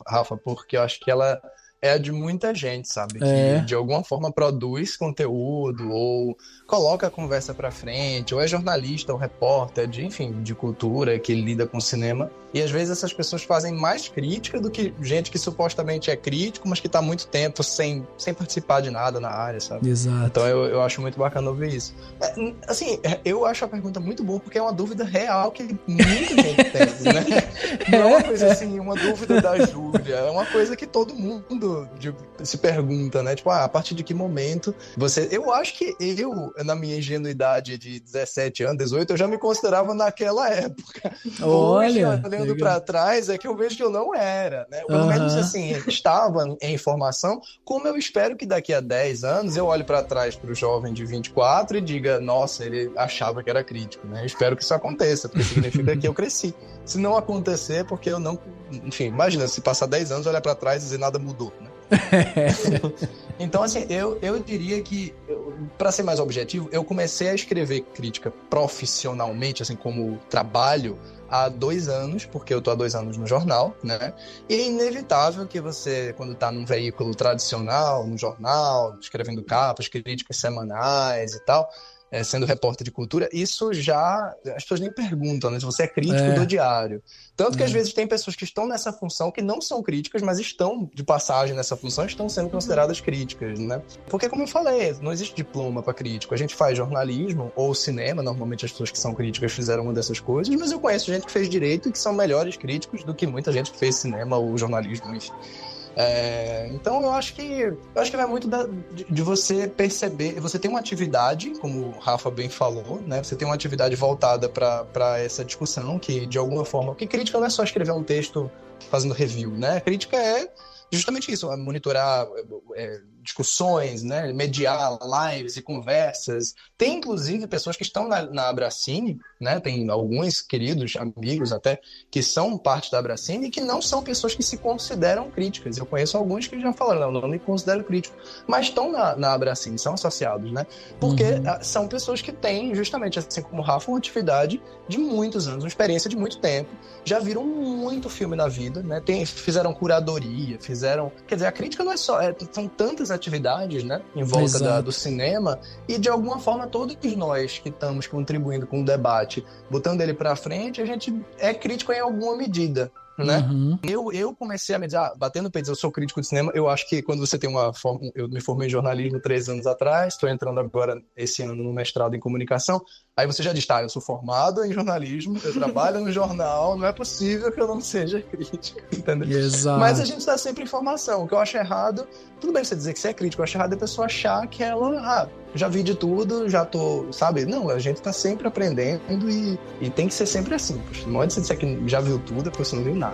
Rafa, porque eu acho que ela é a de muita gente, sabe? Que de alguma forma produz conteúdo ou coloca a conversa pra frente, ou é jornalista, ou repórter, de cultura, que lida com cinema. E às vezes essas pessoas fazem mais crítica do que gente que supostamente é crítico, mas que tá há muito tempo sem participar de nada na área, sabe? Exato. Então eu acho muito bacana ouvir isso. Assim, eu acho a pergunta muito boa, porque é uma dúvida real que muita gente tem, né? Não é uma coisa assim, uma dúvida da Júlia, é uma coisa que todo mundo se pergunta, né? Tipo, a partir de que momento você... Eu acho que na minha ingenuidade de 17 anos, 18, eu já me considerava naquela época. Olha, hoje, olhando pra trás, é que eu vejo que eu não era, né? Pelo menos assim, estava em formação, como eu espero que daqui a 10 anos eu olhe pra trás pro jovem de 24 e diga, nossa, ele achava que era crítico, né? Eu espero que isso aconteça, porque significa que eu cresci. Se não acontecer, porque eu não... Enfim, imagina, se passar 10 anos, olhar pra trás e dizer nada mudou, né? Então, assim, eu diria que, para ser mais objetivo, eu comecei a escrever crítica profissionalmente, assim, como trabalho, há 2 anos, porque eu tô há 2 anos no jornal, né? E é inevitável que você, quando tá num veículo tradicional, no jornal, escrevendo capas, críticas semanais e tal, sendo repórter de cultura, isso já... As pessoas nem perguntam, né? Se você é crítico do diário. Tanto que às vezes tem pessoas que estão nessa função que não são críticas, mas estão de passagem nessa função, estão sendo consideradas críticas, né? Porque, como eu falei, não existe diploma para crítico. A gente faz jornalismo ou cinema, normalmente as pessoas que são críticas fizeram uma dessas coisas, mas eu conheço gente que fez direito e que são melhores críticos do que muita gente que fez cinema ou jornalismo, enfim. Então eu acho que vai muito de você perceber, você tem uma atividade, como o Rafa bem falou, né? Você tem uma atividade voltada para essa discussão, que de alguma forma, porque crítica não é só escrever um texto fazendo review, né? Crítica é justamente isso, monitorar discussões, né? Mediar lives e conversas. Tem, inclusive, pessoas que estão na Abracine, né? Tem alguns queridos amigos até que são parte da Abracine e que não são pessoas que se consideram críticas. Eu conheço alguns que já falaram, não me considero crítico, mas estão na Abracine, são associados, né? Porque são pessoas que têm, justamente assim como o Rafa, uma atividade de muitos anos, uma experiência de muito tempo, já viram muito filme na vida, né? Fizeram curadoria, quer dizer, a crítica não é só, são tantas atividades, né, em volta do cinema, e de alguma forma todos nós que estamos contribuindo com o debate, botando ele pra frente, a gente é crítico em alguma medida, né? Eu comecei a me dizer, batendo no peito, eu sou crítico de cinema. Eu acho que quando você tem uma forma... Eu me formei em jornalismo 3 anos atrás, estou entrando agora esse ano no mestrado em comunicação. Aí você já diz, eu sou formado em jornalismo, eu trabalho no jornal, não é possível que eu não seja crítico, entendeu? Exato. Mas a gente está sempre em formação. O que eu acho errado, tudo bem você dizer que você é crítico, eu acho errado a pessoa achar que ela, já vi de tudo, já tô, sabe? Não, a gente tá sempre aprendendo e tem que ser sempre assim. Poxa, não é de você dizer que já viu tudo, porque você não viu nada.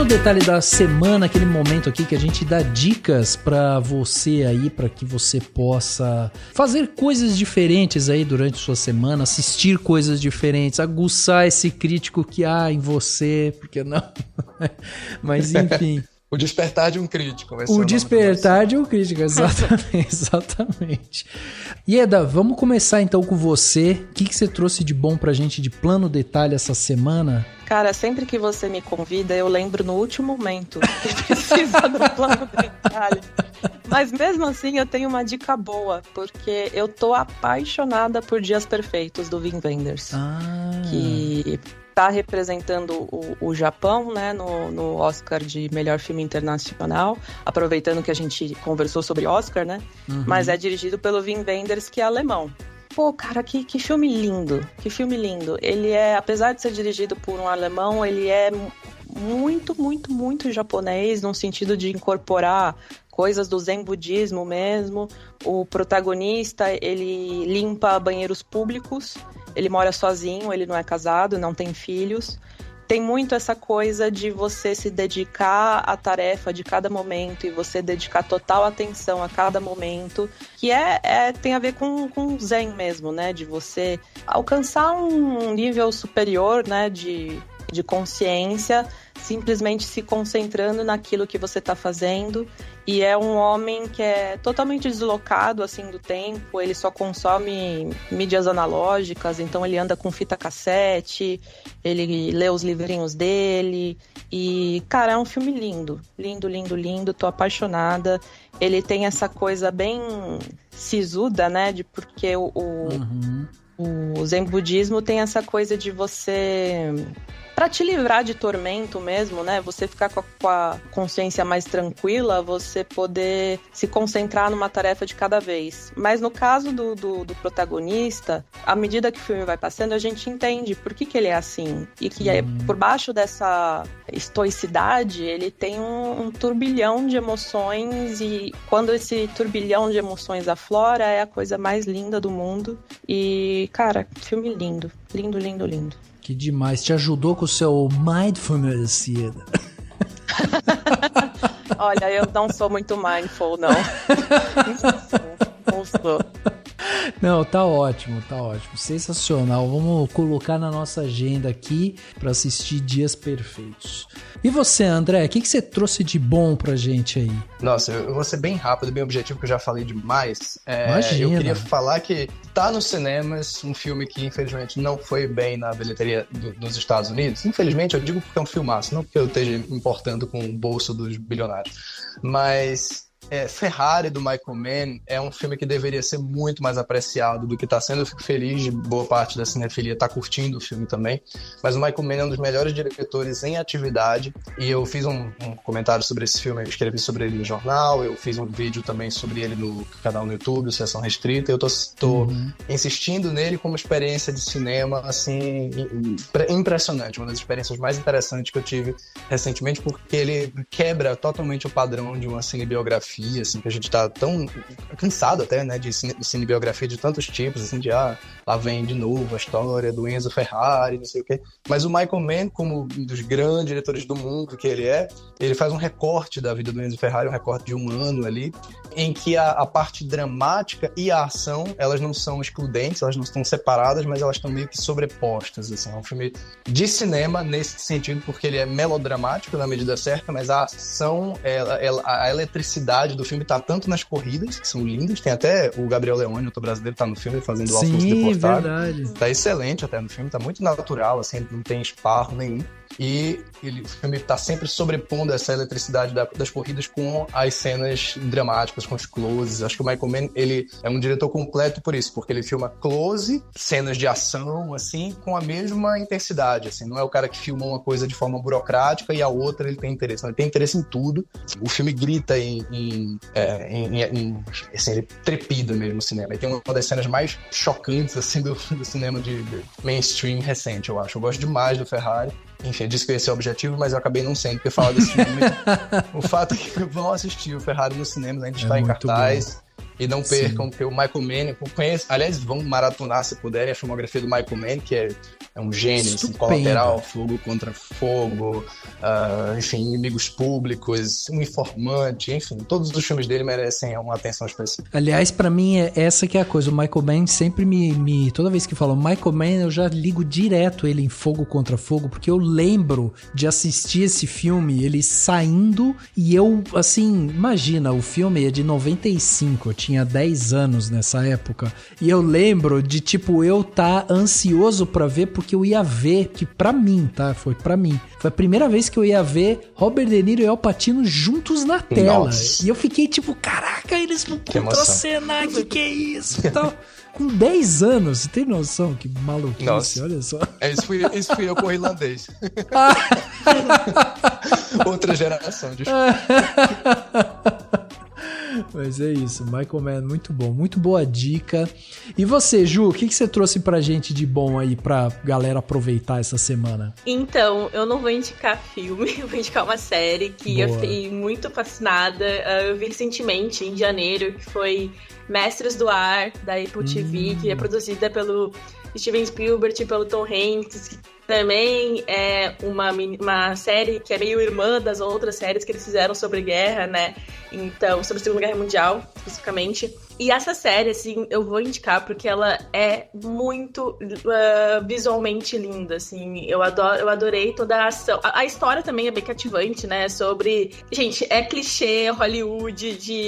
Detalhe da semana, aquele momento aqui que a gente dá dicas pra você aí, pra que você possa fazer coisas diferentes aí durante sua semana, assistir coisas diferentes, aguçar esse crítico que há em você, porque não? Mas enfim. O despertar de um crítico. O despertar de um crítico, exatamente. Ieda, vamos começar então com você. O que você trouxe de bom pra gente de plano detalhe essa semana? Cara, sempre que você me convida, eu lembro no último momento que precisa do plano detalhe. Mas mesmo assim, eu tenho uma dica boa, porque eu tô apaixonada por Dias Perfeitos, do Wim Wenders. Que tá representando o Japão, né, no Oscar de melhor filme internacional, aproveitando que a gente conversou sobre Oscar, né, mas é dirigido pelo Wim Wenders, que é alemão. Pô, cara, que filme lindo, que filme lindo. Ele é, apesar de ser dirigido por um alemão, ele é muito, muito, muito japonês, no sentido de incorporar coisas do zen budismo mesmo. O protagonista, ele limpa banheiros públicos, ele mora sozinho, ele não é casado, não tem filhos. Tem muito essa coisa de você se dedicar à tarefa de cada momento e você dedicar total atenção a cada momento, que tem a ver com zen mesmo, né? De você alcançar um nível superior, né? De consciência, simplesmente se concentrando naquilo que você está fazendo. E é um homem que é totalmente deslocado assim do tempo, ele só consome mídias analógicas, então ele anda com fita cassete, ele lê os livrinhos dele. E, cara, é um filme lindo, lindo, lindo, lindo, tô apaixonada. Ele tem essa coisa bem sisuda, né, porque o Zen budismo tem essa coisa de você... Pra te livrar de tormento mesmo, né? Você ficar com a consciência mais tranquila, você poder se concentrar numa tarefa de cada vez. Mas no caso do protagonista, à medida que o filme vai passando, a gente entende por que ele é assim. E que por baixo dessa estoicidade, ele tem um turbilhão de emoções. E quando esse turbilhão de emoções aflora, é a coisa mais linda do mundo. E, cara, filme lindo. Lindo, lindo, lindo. Que demais. Te ajudou com o seu mindfulness, Ieda? Olha, eu não sou muito mindful, não. Não sou. Não, tá ótimo, tá ótimo. Sensacional. Vamos colocar na nossa agenda aqui para assistir Dias Perfeitos. E você, André, o que você trouxe de bom pra gente aí? Nossa, eu vou ser bem rápido, bem objetivo, que eu já falei demais. Imagina. Eu queria falar que tá nos cinemas um filme que, infelizmente, não foi bem na bilheteria dos Estados Unidos. Infelizmente, eu digo porque é um filmaço, não porque eu esteja importando com o bolso dos bilionários. Mas... Ferrari, do Michael Mann, é um filme que deveria ser muito mais apreciado do que está sendo. Eu fico feliz de boa parte da cinefilia estar curtindo o filme também, mas o Michael Mann é um dos melhores diretores em atividade, e eu fiz um comentário sobre esse filme, eu escrevi sobre ele no jornal, eu fiz um vídeo também sobre ele no canal no YouTube, Sessão Restrita, e eu tô insistindo nele como experiência de cinema, assim, impressionante, uma das experiências mais interessantes que eu tive recentemente, porque ele quebra totalmente o padrão de uma cinebiografia, assim, que a gente tá tão cansado até, né, de cinebiografia de tantos tipos, assim, de lá vem de novo a história do Enzo Ferrari, não sei o quê. Mas o Michael Mann, como um dos grandes diretores do mundo que ele faz um recorte da vida do Enzo Ferrari, um recorte de um ano ali, em que a parte dramática e a ação, elas não são excludentes, elas não estão separadas, mas elas estão meio que sobrepostas, assim. É um filme de cinema nesse sentido, porque ele é melodramático na medida certa, mas a ação, a eletricidade do filme tá tanto nas corridas, que são lindas, tem até o Gabriel Leone, outro brasileiro, tá no filme fazendo o Alfonso Deportado. Verdade. Tá excelente até no filme, tá muito natural, assim, não tem esparro nenhum. E o filme tá sempre sobrepondo essa eletricidade das corridas com as cenas dramáticas, com os closes. Acho que o Michael Mann, ele é um diretor completo por isso, porque ele filma close, cenas de ação, assim, com a mesma intensidade, assim. Não é o cara que filma uma coisa de forma burocrática e a outra ele tem interesse. Não, ele tem interesse em tudo. O filme grita assim, ele trepida mesmo o cinema. E tem uma das cenas mais chocantes, assim, do cinema de mainstream recente, eu acho. Eu gosto demais do Ferrari. Enfim, eu disse que ia ser objetivo, mas eu acabei não sendo, porque falar desse filme. O fato é que vão assistir o Ferrari nos cinemas, ainda está em cartaz. Bom. E não percam, porque o Michael Mann, aliás, vão maratonar se puderem a filmografia do Michael Mann, que é um gênio, assim, Colateral, Fogo contra Fogo, enfim, Inimigos Públicos, Um Informante, enfim, todos os filmes dele merecem uma atenção especial. Aliás, pra mim, essa que é a coisa, o Michael Mann sempre toda vez que falo Michael Mann, eu já ligo direto ele em Fogo contra Fogo, porque eu lembro de assistir esse filme, ele saindo, e eu, assim, imagina, o filme é de 95, eu tinha 10 anos nessa época, e eu lembro de, tipo, eu tá ansioso pra ver, porque eu ia ver, que pra mim, tá? Foi pra mim. Foi a primeira vez que eu ia ver Robert De Niro e Al Pacino juntos na tela. Nossa. E eu fiquei tipo, caraca, eles vão contracenar, que é isso? Então, com 10 anos, você tem noção? Que maluquice, nossa. Olha só. Isso fui eu com o irlandês. Outra geração, desculpa. Mas é isso, Michael Mann, muito bom, muito boa dica. E você, Ju, o que você trouxe pra gente de bom aí pra galera aproveitar essa semana? Então, eu não vou indicar filme, eu vou indicar uma série que eu fiquei muito fascinada. Eu vi recentemente, em janeiro, que foi Mestres do Ar, da Apple TV, que é produzida pelo Steven Spielberg e pelo Tom Hanks, que também é uma série que é meio irmã das outras séries que eles fizeram sobre guerra, né? Então, sobre a Segunda Guerra Mundial, especificamente. E essa série, assim, eu vou indicar porque ela é muito visualmente linda, assim. Eu adorei toda a ação. A história também é bem cativante, né? Sobre... Gente, é clichê Hollywood de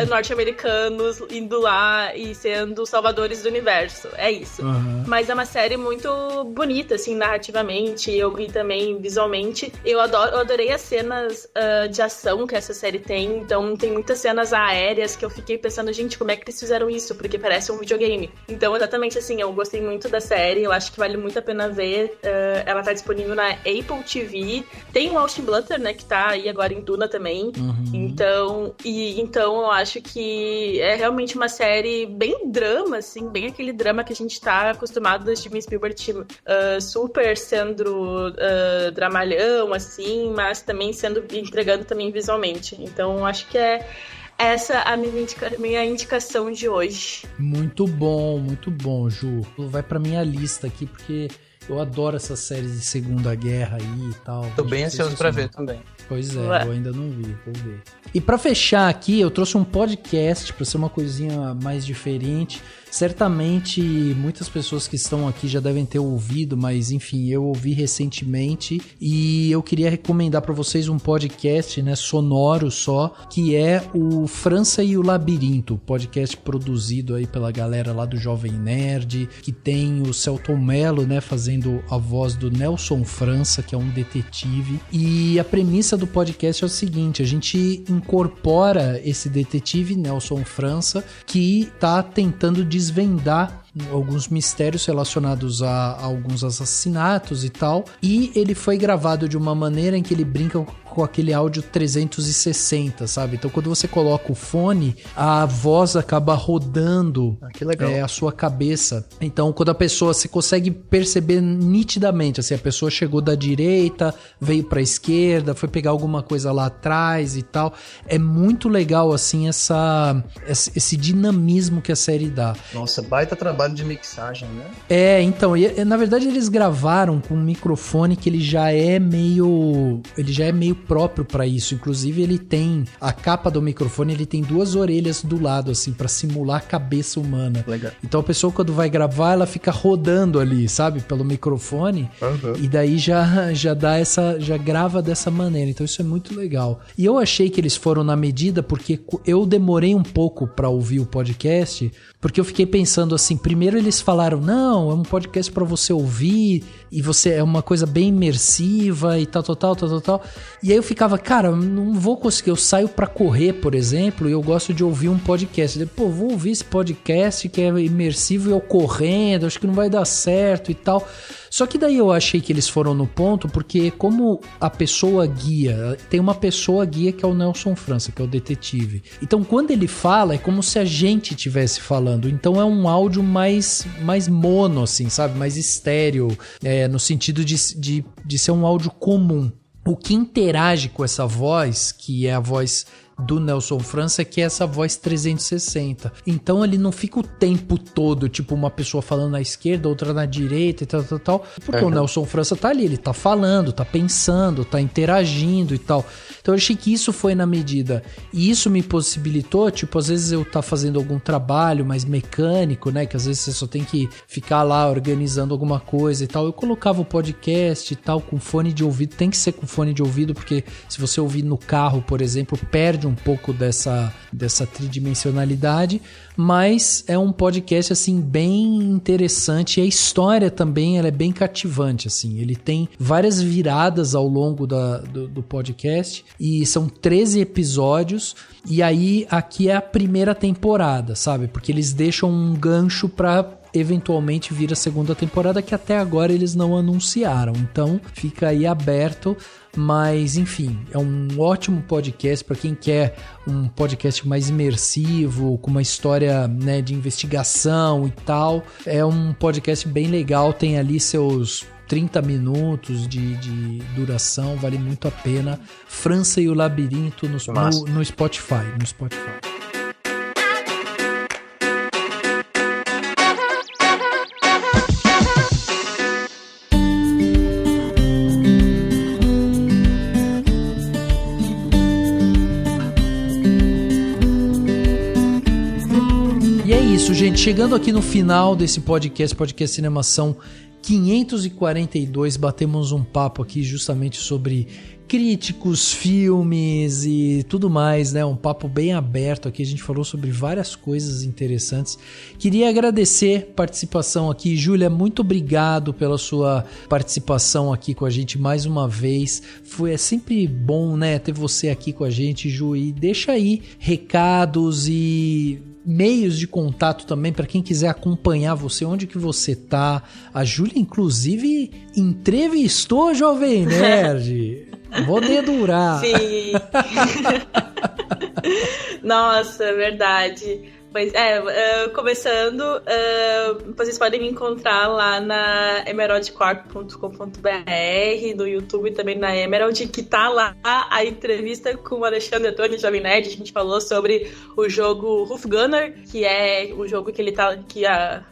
norte-americanos indo lá e sendo salvadores do universo. É isso. Uhum. Mas é uma série muito bonita, assim, narrativamente e também visualmente. Eu adorei as cenas de ação que essa série tem. Então, tem muitas cenas aéreas que eu fiquei pensando, gente, como é que eles fizeram isso? Porque parece um videogame. Então, exatamente assim, eu gostei muito da série, eu acho que vale muito a pena ver. Ela tá disponível na Apple TV. Tem o Austin Butler, né, que tá aí agora em Duna também. Uhum. Então, eu acho que é realmente uma série bem drama, assim, bem aquele drama que a gente tá acostumado do Steven Spielberg super sendo dramalhão, assim, mas também entregando também visualmente. Então, acho que é essa a minha indicação de hoje. Muito bom, Ju. Vai pra minha lista aqui, porque eu adoro essas séries de Segunda Guerra aí e tal. Tô bem ansioso pra ver também. Pois é, eu ainda não vi, vou ver. E pra fechar aqui, eu trouxe um podcast pra ser uma coisinha mais diferente. Certamente muitas pessoas que estão aqui já devem ter ouvido, mas enfim, eu ouvi recentemente e eu queria recomendar para vocês um podcast, né, sonoro só, que é o França e o Labirinto, podcast produzido aí pela galera lá do Jovem Nerd, que tem o Celton Mello, né, fazendo a voz do Nelson França, que é um detetive, e a premissa do podcast é o seguinte: a gente incorpora esse detetive Nelson França, que tá tentando desvendar alguns mistérios relacionados a alguns assassinatos e tal, e ele foi gravado de uma maneira em que ele brinca com aquele áudio 360, sabe? Então quando você coloca o fone, a voz acaba rodando que legal. A sua cabeça. Então quando a pessoa, você consegue perceber nitidamente, assim, a pessoa chegou da direita, veio pra esquerda, foi pegar alguma coisa lá atrás e tal. É muito legal, assim, esse dinamismo que a série dá. Nossa, baita trabalho de mixagem, né? Então, na verdade eles gravaram com um microfone que ele já é meio próprio pra isso. Inclusive ele tem a capa do microfone, ele tem 2 orelhas do lado, assim, pra simular a cabeça humana. Legal. Então a pessoa, quando vai gravar, ela fica rodando ali, sabe, pelo microfone. Uhum. E daí já grava dessa maneira. Então isso é muito legal. E eu achei que eles foram na medida, porque eu demorei um pouco pra ouvir o podcast, porque eu fiquei pensando assim, primeiro eles falaram, não, é um podcast pra você ouvir, e você é uma coisa bem imersiva e tal. E aí eu ficava, cara, não vou conseguir, eu saio pra correr, por exemplo, e eu gosto de ouvir um podcast. Pô, vou ouvir esse podcast que é imersivo e eu correndo, acho que não vai dar certo e tal. Só que daí eu achei que eles foram no ponto, porque como a pessoa guia, tem uma pessoa guia que é o Nelson França, que é o detetive. Então quando ele fala, é como se a gente estivesse falando. Então é um áudio mais mono, assim, sabe? Mais estéreo, no sentido de ser um áudio comum. O que interage com essa voz, que é a voz do Nelson França, que é essa voz 360. Então ele não fica o tempo todo, tipo, uma pessoa falando na esquerda, outra na direita e tal. Porque o Nelson França tá ali, ele tá falando, tá pensando, tá interagindo e tal. Então eu achei que isso foi na medida. E isso me possibilitou, tipo, às vezes eu tá fazendo algum trabalho mais mecânico, né? Que às vezes você só tem que ficar lá organizando alguma coisa e tal. Eu colocava o podcast e tal com fone de ouvido. Tem que ser com fone de ouvido, porque se você ouvir no carro, por exemplo, perde um pouco dessa tridimensionalidade, mas é um podcast assim bem interessante, e a história também ela é bem cativante, assim. Ele tem várias viradas ao longo do podcast, e são 13 episódios, e aí aqui é a primeira temporada, sabe? Porque eles deixam um gancho para eventualmente vir a segunda temporada, que até agora eles não anunciaram. Então fica aí aberto. Mas, enfim, é um ótimo podcast para quem quer um podcast mais imersivo, com uma história, né, de investigação e tal. É um podcast bem legal, tem ali seus 30 minutos de duração, vale muito a pena. França e o Labirinto no Spotify. Gente, chegando aqui no final desse podcast Cinemação 542, batemos um papo aqui justamente sobre críticos, filmes e tudo mais, né? Um papo bem aberto aqui, a gente falou sobre várias coisas interessantes. Queria agradecer a participação aqui. Júlia, muito obrigado pela sua participação aqui com a gente mais uma vez. É sempre bom, né, ter você aqui com a gente, Ju, e deixa aí recados e meios de contato também para quem quiser acompanhar você, onde que você tá. A Júlia, inclusive, entrevistou a Jovem Nerd. Vou dedurar. Sim. Nossa, verdade. Pois começando, vocês podem me encontrar lá na emeraldcorp.com.br, no YouTube também na Emerald, que tá lá a entrevista com o Alexandre Antônio, Jovem Nerd. A gente falou sobre o jogo Roof Gunner, que é um jogo que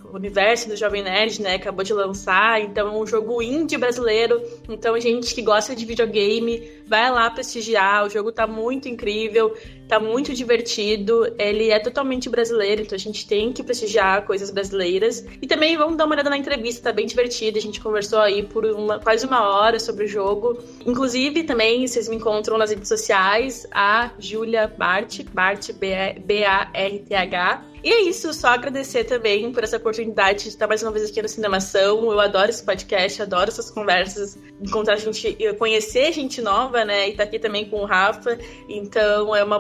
o universo do Jovem Nerd, né, acabou de lançar. Então é um jogo indie brasileiro. Então, gente que gosta de videogame, vai lá prestigiar. O jogo tá muito incrível, tá muito divertido. Ele é totalmente brasileiro, então a gente tem que prestigiar coisas brasileiras. E também vamos dar uma olhada na entrevista, tá bem divertida. A gente conversou aí por quase uma hora sobre o jogo. Inclusive, também, vocês me encontram nas redes sociais, a Julia Barth, B-A-R-T-H. E é isso, só agradecer também por essa oportunidade de estar mais uma vez aqui no Cinemação. Eu adoro esse podcast, adoro essas conversas, encontrar gente, conhecer gente nova, né? E tá aqui também com o Rafa. Então é uma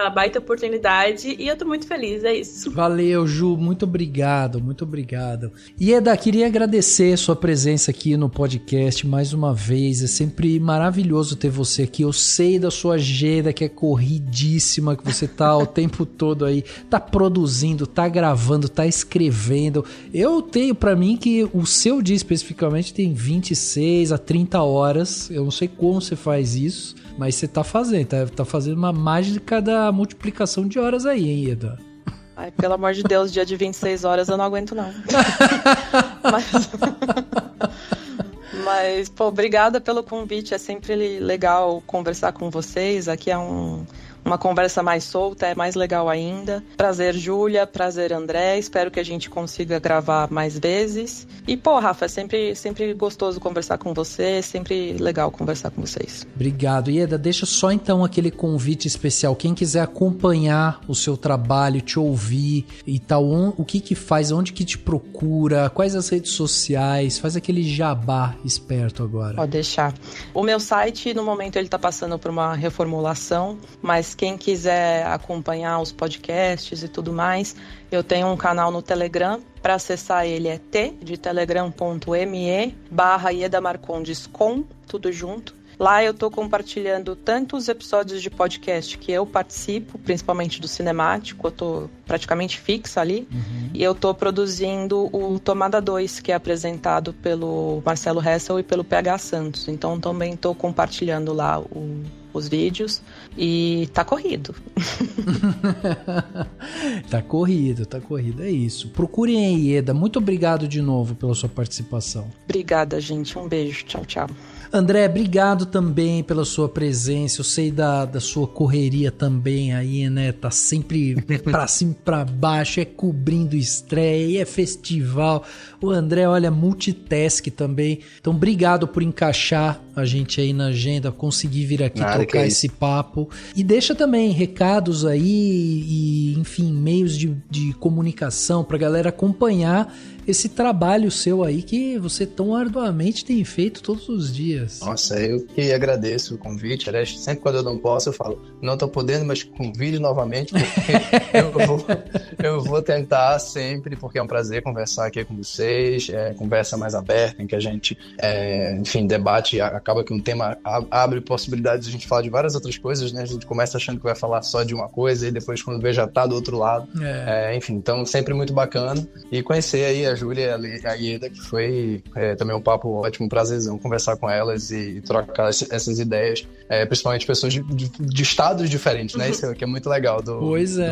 baita oportunidade e eu tô muito feliz, é isso. Valeu, Ju, muito obrigado, muito obrigado. E Eda, queria agradecer sua presença aqui no podcast mais uma vez. É sempre maravilhoso ter você aqui. Eu sei da sua agenda que é corridíssima, que você tá o tempo todo aí, tá produzindo, tá gravando, tá escrevendo. Eu tenho pra mim que o seu dia especificamente tem 26 a 30 horas. Eu não sei como você faz isso, mas você tá fazendo uma mágica da multiplicação de horas aí, hein, Eda? Ai, pelo amor de Deus, dia de 26 horas eu não aguento não. Mas, pô, obrigada pelo convite, é sempre legal conversar com vocês. Aqui é uma conversa mais solta, é mais legal ainda. Prazer, Júlia, prazer, André, espero que a gente consiga gravar mais vezes. E, pô, Rafa, é sempre gostoso conversar com você, é sempre legal conversar com vocês. Obrigado. Ieda, deixa só então aquele convite especial. Quem quiser acompanhar o seu trabalho, te ouvir e tal, o que faz, onde que te procura, quais as redes sociais, faz aquele jabá esperto agora. Pode deixar. O meu site, no momento, ele tá passando por uma reformulação, mas quem quiser acompanhar os podcasts e tudo mais, eu tenho um canal no Telegram. Para acessar ele é t.me/iedamarcondes com, tudo junto. Lá eu tô compartilhando tanto os episódios de podcast que eu participo, principalmente do Cinemático, eu tô praticamente fixa ali. E eu tô produzindo o Tomada 2, que é apresentado pelo Marcelo Hessel e pelo PH Santos. Então também tô compartilhando lá os vídeos e tá corrido. Tá corrido, é isso. Procurem a Ieda. Muito obrigado de novo pela sua participação. Obrigada, gente. Um beijo. Tchau, tchau. André, obrigado também pela sua presença. Eu sei da sua correria também aí, né? Tá sempre pra cima e pra baixo, é cobrindo estreia, é festival. O André, olha, multitask também. Então, obrigado por encaixar a gente aí na agenda, conseguir vir aqui trocar esse papo. E deixa também recados aí e, enfim, meios de comunicação pra galera acompanhar esse trabalho seu aí que você tão arduamente tem feito todos os dias. Nossa, eu que agradeço o convite. Aliás, sempre quando eu não posso, eu falo, não tô podendo, mas convide novamente, porque eu vou tentar sempre, porque é um prazer conversar aqui com vocês, conversa mais aberta, em que a gente, enfim, debate, acaba que um tema abre possibilidades de a gente falar de várias outras coisas, né? A gente começa achando que vai falar só de uma coisa e depois quando vê já tá do outro lado. Enfim, então sempre muito bacana. E conhecer aí a Júlia e a Ieda, que foi também um papo ótimo, prazerzão conversar com elas e trocar essas ideias, principalmente pessoas de estados diferentes, né? Isso que é muito legal do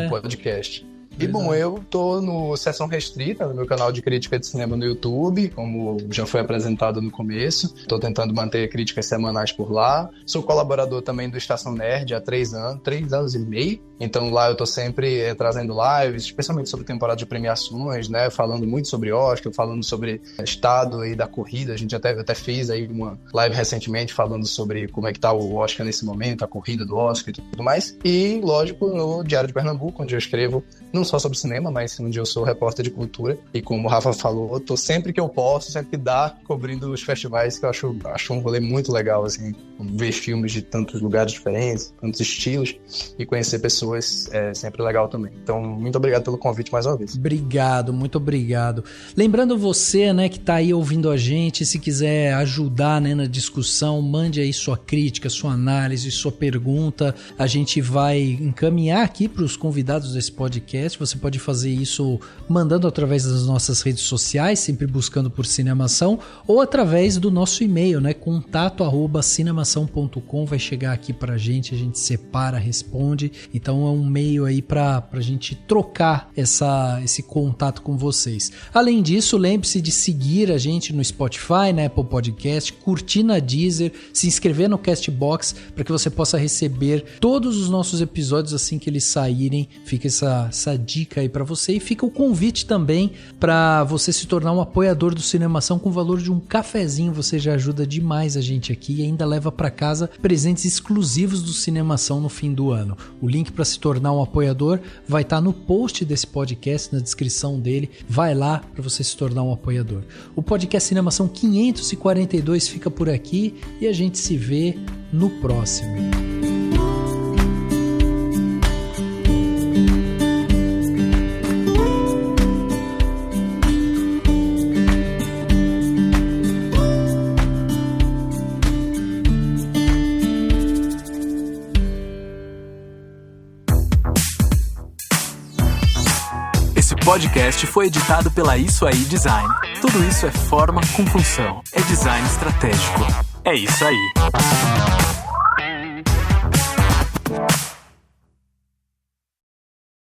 podcast. E bom, eu tô no Sessão Restrita, no meu canal de crítica de cinema no YouTube, como já foi apresentado no começo. Tô tentando manter críticas semanais por lá. Sou colaborador também do Estação Nerd há 3 anos e meio. Então lá eu tô sempre trazendo lives, especialmente sobre temporada de premiações, né? Falando muito sobre Oscar, falando sobre estado aí da corrida. A gente até fez aí uma live recentemente falando sobre como é que tá o Oscar nesse momento, a corrida do Oscar e tudo mais. E, lógico, no Diário de Pernambuco, onde eu escrevo não só sobre cinema, mas onde eu sou repórter de cultura. E como o Rafa falou, eu tô sempre que eu posso, sempre que dá, cobrindo os festivais, que eu acho um rolê muito legal, assim, ver filmes de tantos lugares diferentes, tantos estilos, e conhecer pessoas é sempre legal também. Então, muito obrigado pelo convite mais uma vez. Obrigado, muito obrigado. Lembrando você, né, que tá aí ouvindo a gente, se quiser ajudar, né, na discussão, mande aí sua crítica, sua análise, sua pergunta. A gente vai encaminhar aqui para os convidados desse podcast. Você pode fazer isso mandando através das nossas redes sociais, sempre buscando por Cinemação, ou através do nosso e-mail, né, contato@cinemação.com, vai chegar aqui pra gente, a gente separa, responde. Então é um meio aí pra gente trocar esse contato com vocês. Além disso, lembre-se de seguir a gente no Spotify, na Apple Podcast, curtir na Deezer, se inscrever no Castbox para que você possa receber todos os nossos episódios assim que eles saírem. Fica essa dica aí para você, e fica o convite também para você se tornar um apoiador do Cinemação com o valor de um cafezinho. Você já ajuda demais a gente aqui e ainda leva para casa presentes exclusivos do Cinemação no fim do ano. O link para se tornar um apoiador vai estar no post desse podcast, na descrição dele. Vai lá para você se tornar um apoiador. O podcast Cinemação 542 fica por aqui e a gente se vê no próximo. Esse podcast foi editado pela Isso Aí Design. Tudo isso é forma com função. É design estratégico. É isso aí.